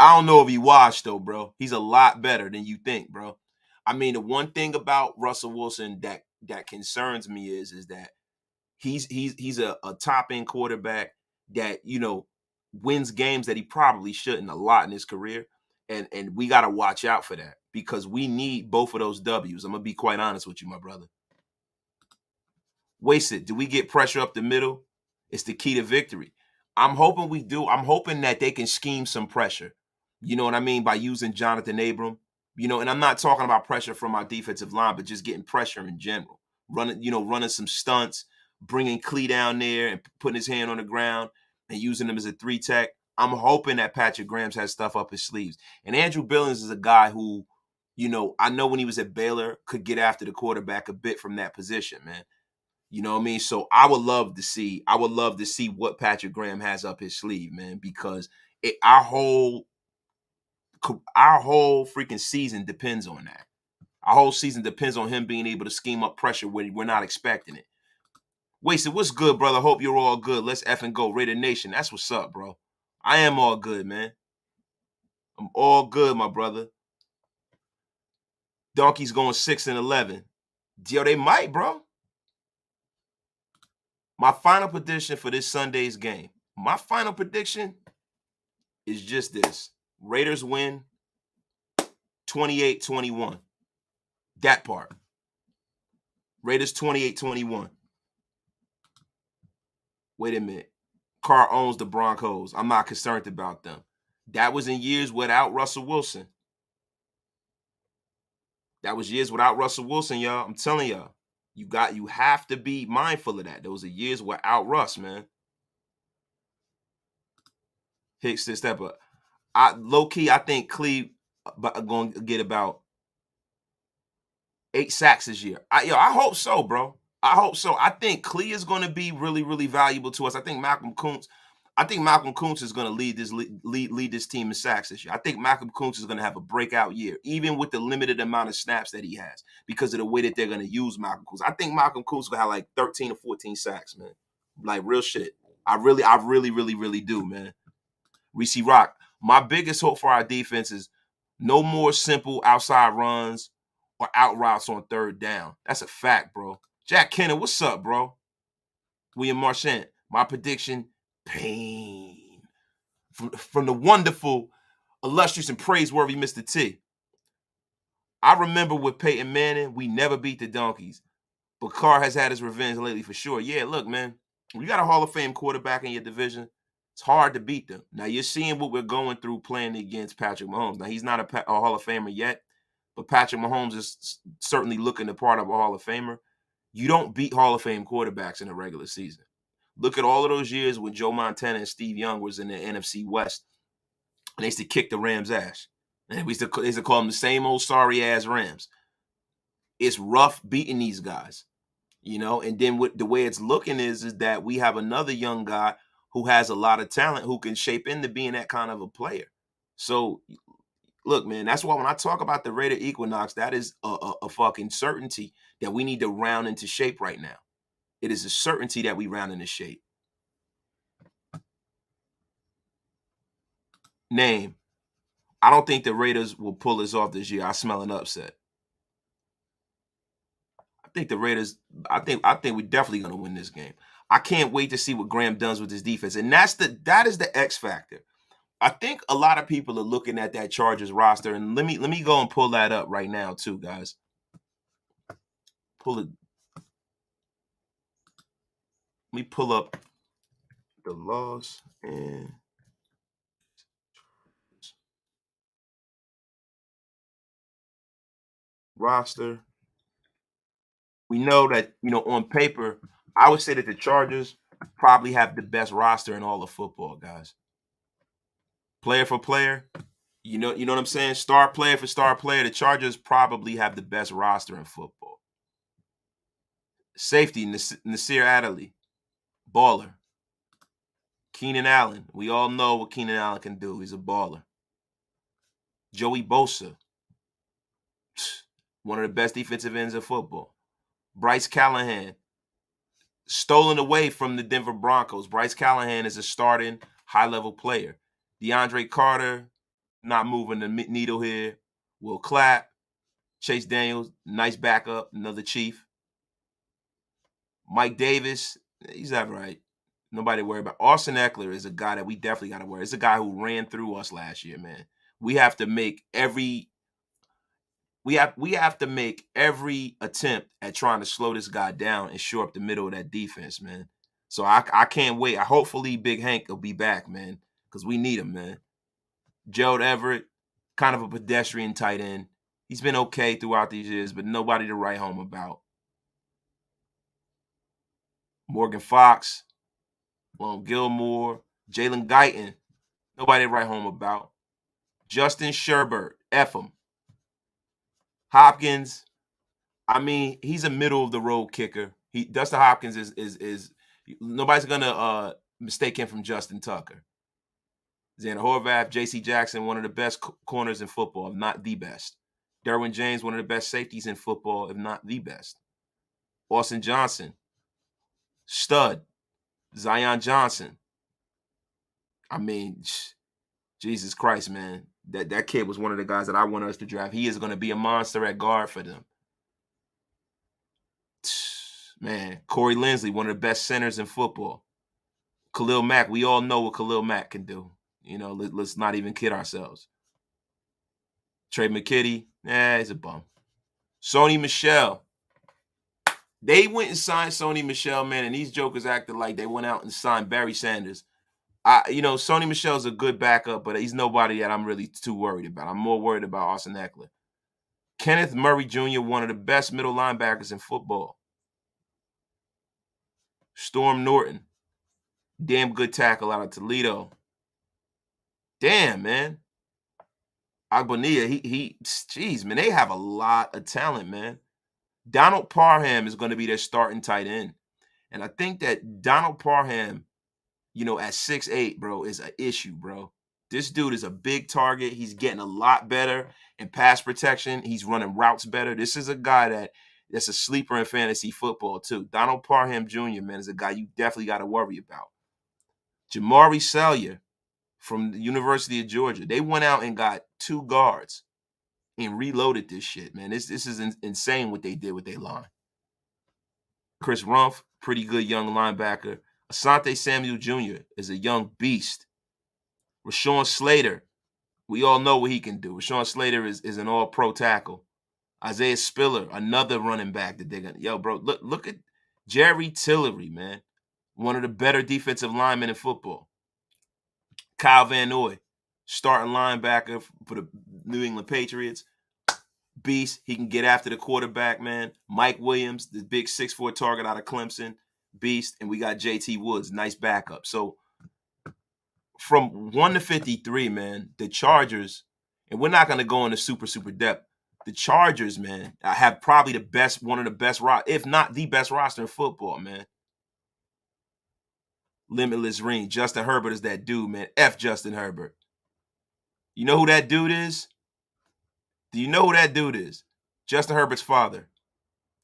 I don't know if he washed though, bro. He's a lot better than you think, bro. I mean, the one thing about Russell Wilson that concerns me is that he's a top end quarterback that wins games that he probably shouldn't a lot in his career, and we got to watch out for that because we need both of those W's. I'm gonna be quite honest with you, my brother. Wasted. Do we get pressure up the middle? It's the key to victory. I'm hoping we do. I'm hoping that they can scheme some pressure. You know what I mean? By using Jonathan Abram. And I'm not talking about pressure from our defensive line, but just getting pressure in general. Running some stunts, bringing Clee down there and putting his hand on the ground and using him as a 3-tech. I'm hoping that Patrick Graham has stuff up his sleeves. And Andrew Billings is a guy who, I know when he was at Baylor, could get after the quarterback a bit from that position, man. You know what I mean? So I would love to see what Patrick Graham has up his sleeve, man, because our whole freaking season depends on that. Our whole season depends on him being able to scheme up pressure when we're not expecting it. Wasted, what's good, brother? Hope you're all good. Let's effing go. Raider Nation. That's what's up, bro. I am all good, man. I'm all good, my brother. Donkeys going 6-11. Yo, they might, bro. My final prediction for this Sunday's game. My final prediction is just this. Raiders win 28-21. That part. Raiders 28-21. Wait a minute. Carr owns the Broncos. I'm not concerned about them. That was in years without Russell Wilson. That was years without Russell Wilson, y'all. I'm telling y'all. You have to be mindful of that. Those are years without Russ, man. Hicks this step up. Low key, I think Cleve going to get about 8 sacks this year. I hope so, bro. I hope so. I think Cleve is going to be really, really valuable to us. I think Malcolm Kuntz is going to lead this team in sacks this year. I think Malcolm Kuntz is going to have a breakout year, even with the limited amount of snaps that he has, because of the way that they're going to use Malcolm Kuntz. I think Malcolm Kuntz is going to have like 13 or 14 sacks, man. Like real shit. I really do, man. Reese Rock, my biggest hope for our defense is no more simple outside runs or out routes on third down. That's a fact, bro. Jack Kenner, what's up, bro? William Marchand, my prediction, pain. From the wonderful, illustrious, and praiseworthy Mr. T. I remember with Peyton Manning, we never beat the Donkeys. But Carr has had his revenge lately for sure. Yeah, look, man, when you got a Hall of Fame quarterback in your division, it's hard to beat them. Now, you're seeing what we're going through playing against Patrick Mahomes. Now, he's not a Hall of Famer yet, but Patrick Mahomes is certainly looking the part of a Hall of Famer. You don't beat Hall of Fame quarterbacks in a regular season. Look at all of those years when Joe Montana and Steve Young was in the NFC West, and they used to kick the Rams' ass. And they used to call them the same old sorry-ass Rams. It's rough beating these guys, you know? And then the way it's looking is that we have another young guy who has a lot of talent who can shape into being that kind of a player. So, look, man, that's why when I talk about the Raider Equinox, that is a fucking certainty that we need to round into shape right now. It is a certainty that we round into shape. Name. I don't think the Raiders will pull this off this year. I smell an upset. I think the Raiders, I think we're definitely going to win this game. I can't wait to see what Graham does with his defense. And that is the X factor. I think a lot of people are looking at that Chargers roster, and let me go and pull that up right now too, guys. Let me pull up the Los and roster. We know that, on paper, I would say that the Chargers probably have the best roster in all of football, guys. Player for player, you know what I'm saying? Star player for star player, the Chargers probably have the best roster in football. Safety, Nasir Adderley, baller. Keenan Allen, we all know what Keenan Allen can do. He's a baller. Joey Bosa, one of the best defensive ends in football. Bryce Callahan, stolen away from the Denver Broncos. Bryce Callahan is a starting high-level player. DeAndre Carter, not moving the needle here. Will Clapp, Chase Daniels, nice backup, another Chief. Mike Davis, he's all right. Nobody to worry about. Austin Eckler is a guy that we definitely got to worry. It's a guy who ran through us last year, man. We have to make every attempt at trying to slow this guy down and shore up the middle of that defense, man. So I can't wait. Hopefully Big Hank will be back, man, because we need him, man. Gerald Everett, kind of a pedestrian tight end. He's been okay throughout these years, but nobody to write home about. Morgan Fox, Gilmore, Jalen Guyton, nobody to write home about. Justin Sherbert, F him. Hopkins, I mean, he's a middle of the road kicker. Dustin Hopkins is nobody's gonna mistake him from Justin Tucker. Xander Horvath, J.C. Jackson, one of the best corners in football, if not the best. Derwin James, one of the best safeties in football, if not the best. Austin Johnson, stud. Zion Johnson. I mean, Jesus Christ, man. That kid was one of the guys that I wanted us to draft. He is going to be a monster at guard for them. Man, Corey Linsley, one of the best centers in football. Khalil Mack, we all know what Khalil Mack can do. Let's not even kid ourselves. Trey McKitty, he's a bum. Sony Michel. They went and signed Sony Michel, man, and these jokers acted like they went out and signed Barry Sanders. Sony Michel's a good backup, but he's nobody that I'm really too worried about. I'm more worried about Austin Eckler. Kenneth Murray Jr., one of the best middle linebackers in football. Storm Norton, damn good tackle out of Toledo. Damn, man. Agbonilla, jeez, man, they have a lot of talent, man. Donald Parham is going to be their starting tight end. And I think that Donald Parham, at 6'8", bro, is an issue, bro. This dude is a big target. He's getting a lot better in pass protection. He's running routes better. This is a guy that's a sleeper in fantasy football, too. Donald Parham Jr., man, is a guy you definitely got to worry about. Jamari Celia from the University of Georgia. They went out and got 2 guards and reloaded this shit, man. This is insane what they did with their line. Chris Rumph, pretty good young linebacker. Asante Samuel Jr. is a young beast. Rashawn Slater, we all know what he can do. Rashawn Slater is an all-pro tackle. Isaiah Spiller, another running back that they're going to... Yo, bro, look at Jerry Tillery, man. One of the better defensive linemen in football. Kyle Van Noy, starting linebacker for the New England Patriots. Beast. He can get after the quarterback, man. Mike Williams, the big 6'4" target out of Clemson. Beast. And we got JT Woods, nice backup. So from 1 to 53, man, the Chargers, and we're not going to go into super depth. The Chargers, man, have probably one of the best, if not the best roster in football, man. Limitless Ring. Justin Herbert is that dude, man. F Justin Herbert. You know who that dude is? Do you know who that dude is? Justin Herbert's father,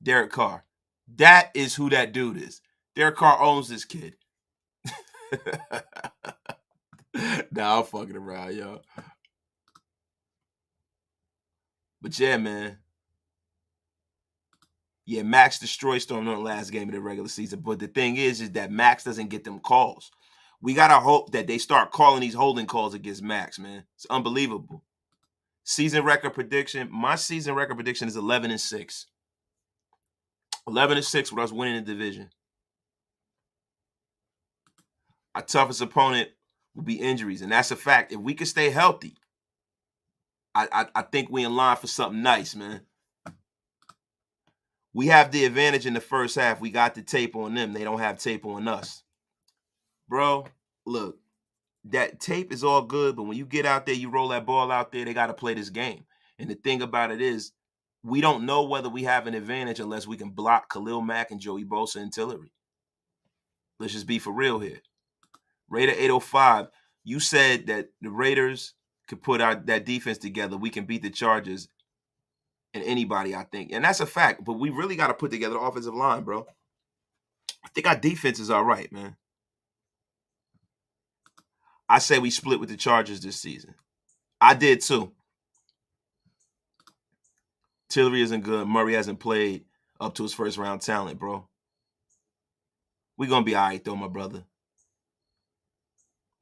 Derek Carr. That is who that dude is. Derek Carr owns this kid. Nah, I'm fucking around, yo. But yeah, man. Yeah, Max destroyed Storm on the last game of the regular season. But the thing is that Max doesn't get them calls. We got to hope that they start calling these holding calls against Max, man. It's unbelievable. Season record prediction. My season record prediction is 11-6. 11-6 with us winning the division. Our toughest opponent will be injuries, and that's a fact. If we can stay healthy, I think we in line for something nice, man. We have the advantage in the first half. We got the tape on them. They don't have tape on us. Bro, look, that tape is all good, but when you get out there, you roll that ball out there, they got to play this game. And the thing about it is, we don't know whether we have an advantage unless we can block Khalil Mack and Joey Bosa and Tillery. Let's just be for real here. Raider 805, you said that the Raiders could put that defense together. We can beat the Chargers and anybody, I think. And that's a fact, but we really got to put together the offensive line, bro. I think our defense is all right, man. I say we split with the Chargers this season. I did too. Tillery isn't good. Murray hasn't played up to his first round talent, bro. We're going to be all right, though, my brother.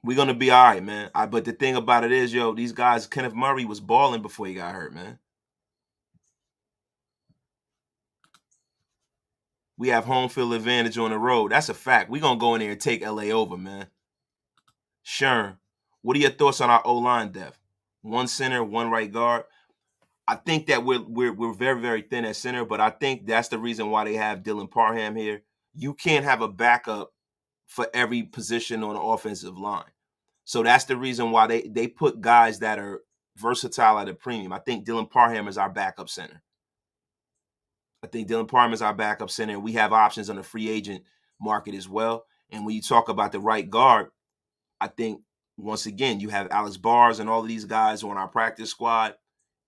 We're going to be all right, man. But the thing about it is, yo, these guys, Kenneth Murray was balling before he got hurt, man. We have home field advantage on the road. That's a fact. We're going to go in there and take LA over, man. Sure. What are your thoughts on our O-line depth? 1 center, 1 right guard. I think that we're very, very thin at center, but I think that's the reason why they have Dylan Parham here. You can't have a backup for every position on the offensive line. So that's the reason why they put guys that are versatile at a premium. I think Dylan Parham is our backup center. And we have options on the free agent market as well. And when you talk about the right guard, I think, once again, you have Alex Bars and all of these guys on our practice squad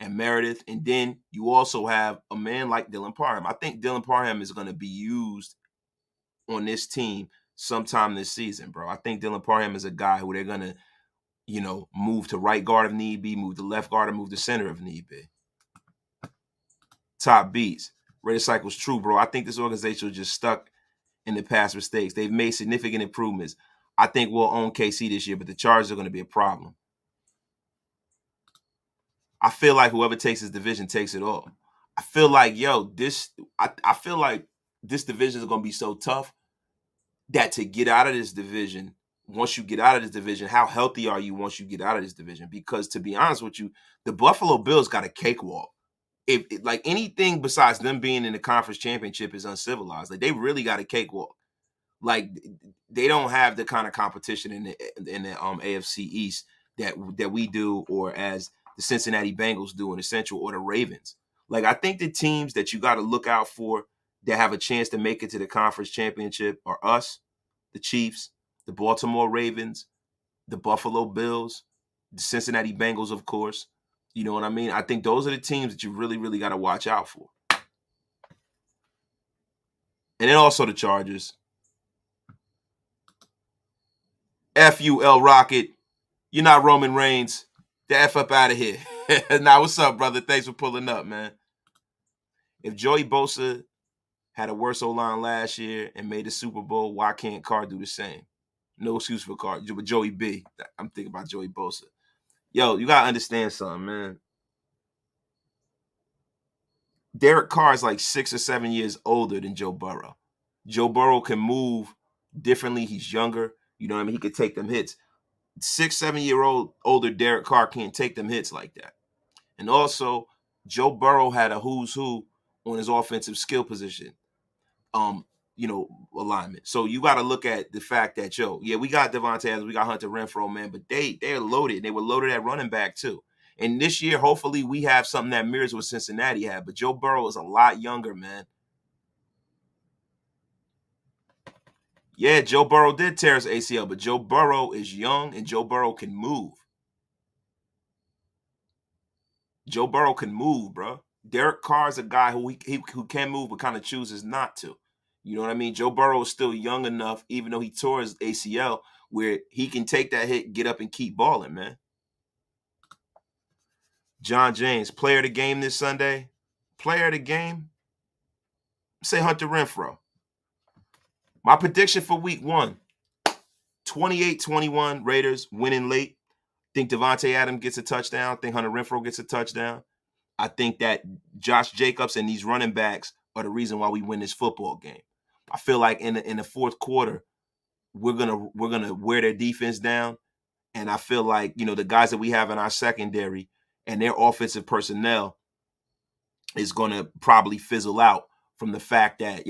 and Meredith. And then you also have a man like Dylan Parham. I think Dylan Parham is going to be used on this team sometime this season, bro. I think Dylan Parham is a guy who they're going to, move to right guard if need be, move to left guard, and move to center if need be. Top beats. Raider Cycle's true, bro. I think this organization was just stuck in the past mistakes. They've made significant improvements. I think we'll own KC this year, but the Chargers are going to be a problem. I feel like whoever takes this division takes it all. I feel like, I feel like this division is going to be so tough that to get out of this division, once you get out of this division, how healthy are you once you get out of this division? Because to be honest with you, the Buffalo Bills got a cakewalk. If like anything besides them being in the conference championship is uncivilized, like they really got a cakewalk. Like they don't have the kind of competition in the AFC East that we do, or as the Cincinnati Bengals do in the Central, or the Ravens. Like I think the teams that you got to look out for that have a chance to make it to the conference championship are us, the Chiefs, the Baltimore Ravens, the Buffalo Bills, the Cincinnati Bengals, of course. You know what I mean? I think those are the teams that you really, really got to watch out for. And then also the Chargers. F you, L Rocket. You're not Roman Reigns. The F up out of here. Nah, what's up, brother? Thanks for pulling up, man. If Joey Bosa had a worse O-line last year and made the Super Bowl, why can't Carr do the same? No excuse for Carr. But Joey B. I'm thinking about Joey Bosa. Yo, you got to understand something, man. Derek Carr is like 6 or 7 years older than Joe Burrow. Joe Burrow can move differently. He's younger. You know what I mean? He could take them hits. 6, 7-year-old older Derek Carr can't take them hits like that. And also, Joe Burrow had a who's who on his offensive skill position, alignment. So you got to look at the fact that, we got Devontae Adams, we got Hunter Renfrow, man, but they're loaded. They were loaded at running back too. And this year, hopefully, we have something that mirrors what Cincinnati had. But Joe Burrow is a lot younger, man. Yeah, Joe Burrow did tear his ACL, but Joe Burrow is young and Joe Burrow can move. Joe Burrow can move, bro. Derek Carr is a guy who can move but kind of chooses not to. You know what I mean? Joe Burrow is still young enough, even though he tore his ACL, where he can take that hit, get up, and keep balling, man. John James, player of the game this Sunday. Player of the game? Say Hunter Renfrow. My prediction for week 1, 28-21 Raiders winning late. Think Devontae Adams gets a touchdown. Think Hunter Renfrow gets a touchdown. I think that Josh Jacobs and these running backs are the reason why we win this football game. I feel like in the fourth quarter, we're gonna wear their defense down. And I feel like, the guys that we have in our secondary and their offensive personnel is gonna probably fizzle out from the fact that,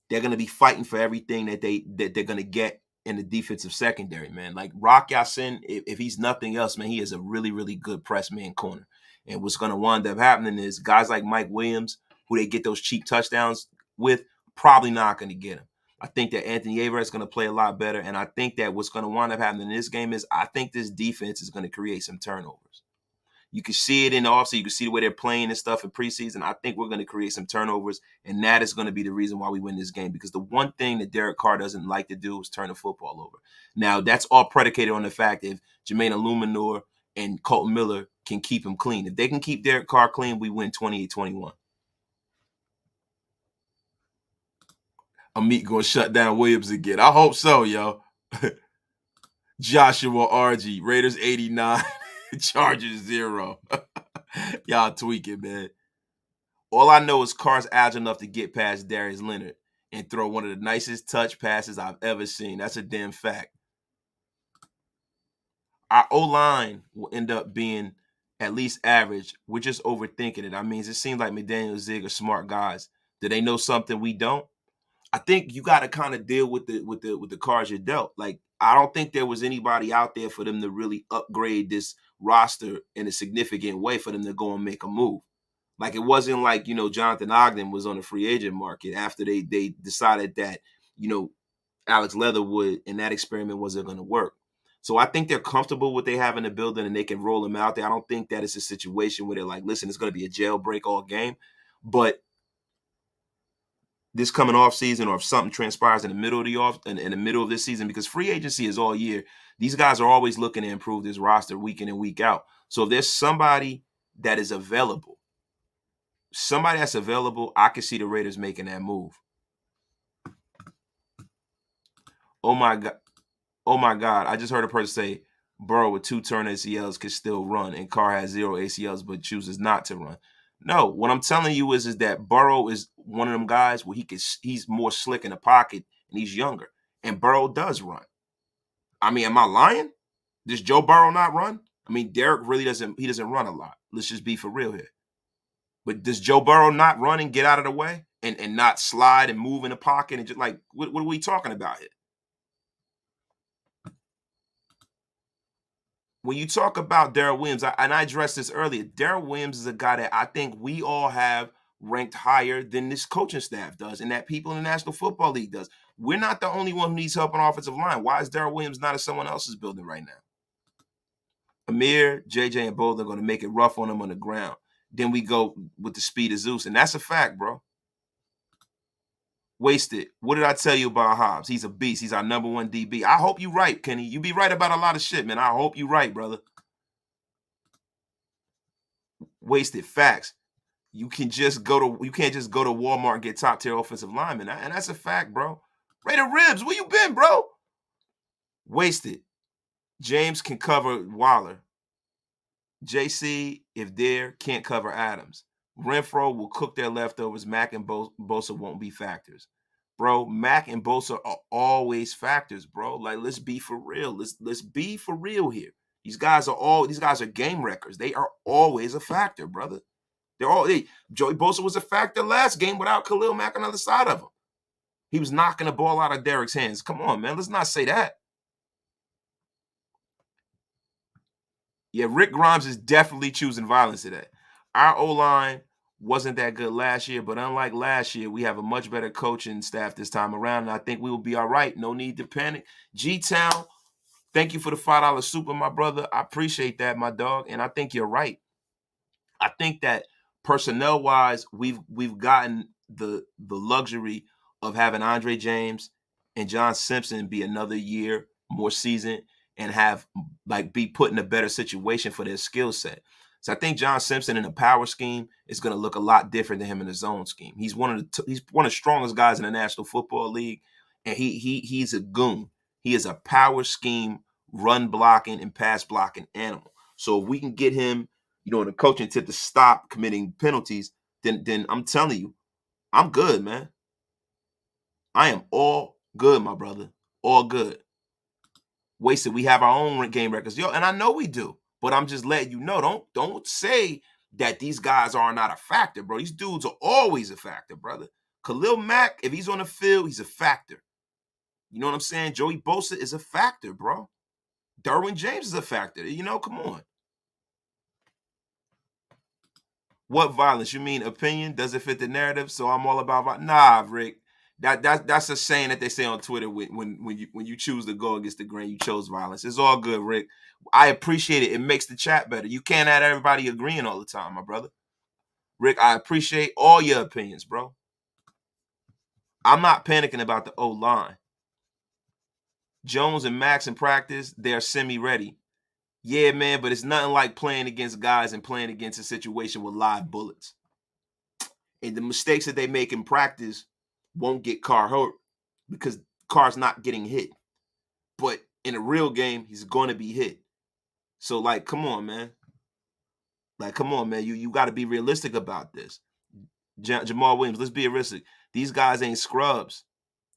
they're gonna be fighting for everything that they're gonna get in the defensive secondary, man. Like Rock Ya-Sin, if he's nothing else, man, he is a really, really good press man corner. And what's gonna wind up happening is guys like Mike Williams, who they get those cheap touchdowns with, probably not gonna get him. I think that Anthony Averett is going to play a lot better, and I think that what's going to wind up happening in this game is I think this defense is going to create some turnovers. You can see it in the offseason. You can see the way they're playing and stuff in preseason. I think we're going to create some turnovers, and that is going to be the reason why we win this game, because the one thing that Derek Carr doesn't like to do is turn the football over. Now, that's all predicated on the fact that if Jermaine Illuminor and Colton Miller can keep him clean. If they can keep Derek Carr clean, we win 28-21. Amit going to shut down Williams again. I hope so, yo. Joshua RG, Raiders 89, Chargers 0. Y'all tweaking, man. All I know is Carr's agile enough to get past Darius Leonard and throw one of the nicest touch passes I've ever seen. That's a damn fact. Our O-line will end up being at least average. We're just overthinking it. I mean, it seems like McDaniels, Zig are smart guys. Do they know something we don't? I think you got to kind of deal with the cards you're dealt. Like, I don't think there was anybody out there for them to really upgrade this roster in a significant way for them to go and make a move. Like, it wasn't like, Jonathan Ogden was on the free agent market after they decided that, Alex Leatherwood and that experiment wasn't going to work. So I think they're comfortable with what they have in the building and they can roll them out there. I don't think that it's a situation where they're like, listen, it's going to be a jailbreak all game. But this coming off season, or if something transpires in the middle of in the middle of this season, because free agency is all year, these guys are always looking to improve this roster week in and week out. So if there's somebody that is available, I can see the Raiders making that move. Oh my God. Oh my God, I just heard a person say Burrow with 2 torn ACLs could still run, and Carr has 0 ACLs but chooses not to run. No, what I'm telling you is that Burrow is one of them guys where he's more slick in the pocket and he's younger. And Burrow does run. I mean, am I lying? Does Joe Burrow not run? I mean, Derek really doesn't run a lot. Let's just be for real here. But does Joe Burrow not run and get out of the way and not slide and move in the pocket and just like what are we talking about here? When you talk about Daryl Williams, and I addressed this earlier, Daryl Williams is a guy that I think we all have ranked higher than this coaching staff does, and that people in the National Football League does. We're not the only one who needs help on offensive line. Why is Daryl Williams not in someone else's building right now? Amir, JJ, and Bold are going to make it rough on him on the ground. Then we go with the speed of Zeus, and that's a fact, bro. Wasted. What did I tell you about Hobbs? He's a beast. He's our number 1 DB. I hope you're right, Kenny. You be right about a lot of shit, man. I hope you're right, brother. Wasted. Facts. You can't just go to Walmart and get top tier offensive linemen, and that's a fact, bro. Raider Ribs, where you been, bro? Wasted. James can cover Waller. JC, if there, can't cover Adams. Renfro will cook their leftovers. Mack and Bosa won't be factors. Bro, Mack and Bosa are always factors, bro. Like, let's be for real. Let's be for real here. These guys are game wreckers. They are always a factor, brother. Joey Bosa was a factor last game without Khalil Mack on the other side of him. He was knocking the ball out of Derek's hands. Come on, man. Let's not say that. Yeah, Rick Grimes is definitely choosing violence today. Our O-line wasn't that good last year, but unlike last year, we have a much better coaching staff this time around, and I think we will be all right. No need to panic. G-Town, thank you for the $5 super, my brother. I appreciate that, my dog, and I think you're right. I think that personnel-wise, we've gotten the luxury of having Andre James and John Simpson be another year more seasoned and be put in a better situation for their skill set. So I think John Simpson in a power scheme is going to look a lot different than him in a zone scheme. He's one of the strongest guys in the National Football League, and he's a goon. He is a power scheme, run blocking and pass blocking animal. So if we can get him, in the coaching tip to stop committing penalties, then I'm telling you, I'm good, man. I am all good, my brother. All good. Wasted. We have our own game records, and I know we do. But I'm just letting you know. Don't say that these guys are not a factor, bro. These dudes are always a factor, brother. Khalil Mack, if he's on the field, he's a factor. You know what I'm saying? Joey Bosa is a factor, bro. Derwin James is a factor. Come on. What violence? You mean opinion? Does it fit the narrative? So I'm all about violence? Nah, Rick. That's a saying that they say on Twitter when you choose to go against the grain, you chose violence. It's all good, Rick. I appreciate it. It makes the chat better. You can't have everybody agreeing all the time, my brother. Rick, I appreciate all your opinions, bro. I'm not panicking about the O-line. Jones and Max in practice, they're semi-ready. Yeah, man, but it's nothing like playing against guys and playing against a situation with live bullets. And the mistakes that they make in practice won't get Carr hurt because Carr's not getting hit. But in a real game, he's going to be hit. So, come on, man. You got to be realistic about this. Jamal Williams, let's be realistic. These guys ain't scrubs.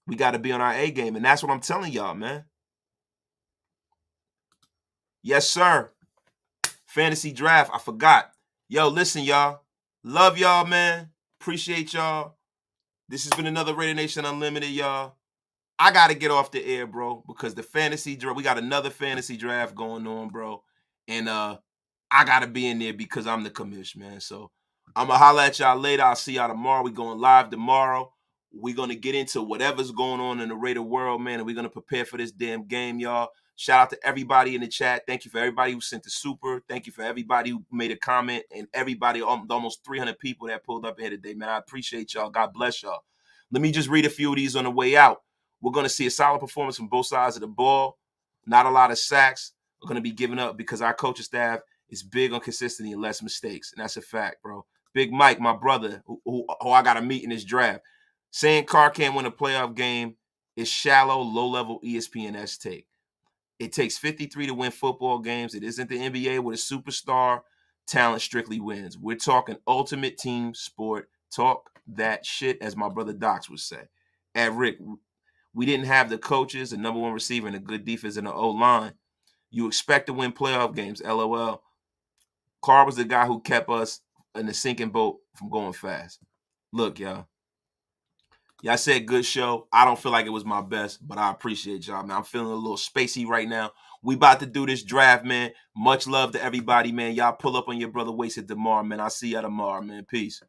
We got to be on our A game, and that's what I'm telling y'all, man. Yes, sir. Fantasy draft, I forgot. Yo, listen, y'all. Love y'all, man. Appreciate y'all. This has been another Raider Nation Unlimited, y'all. I got to get off the air, bro, because the fantasy draft, we got another fantasy draft going on, bro. And I got to be in there because I'm the commish, man. So I'm going to holler at y'all later. I'll see y'all tomorrow. We're going live tomorrow. We're going to get into whatever's going on in the Raider world, man, and we're going to prepare for this damn game, y'all. Shout out to everybody in the chat. Thank you for everybody who sent the super. Thank you for everybody who made a comment and everybody, almost 300 people that pulled up here today, man. I appreciate y'all. God bless y'all. Let me just read a few of these on the way out. We're going to see a solid performance from both sides of the ball. Not a lot of sacks are going to be given up because our coaching staff is big on consistency and less mistakes. And that's a fact, bro. Big Mike, my brother, who I got to meet in this draft. Saying Carr can't win a playoff game is shallow, low-level ESPN-esque take. It takes 53 to win football games. It isn't the NBA where the superstar talent strictly wins. We're talking ultimate team sport. Talk that shit, as my brother Docs would say. And Rick, we didn't have the coaches, the number one receiver, and a good defense in the O-line. You expect to win playoff games, LOL. Carr was the guy who kept us in the sinking boat from going fast. Look, y'all. Y'all said good show. I don't feel like it was my best, but I appreciate y'all, man. I'm feeling a little spacey right now. We about to do this draft, man. Much love to everybody, man. Y'all pull up on your brother Wasted tomorrow, man. I'll see y'all tomorrow, man. Peace.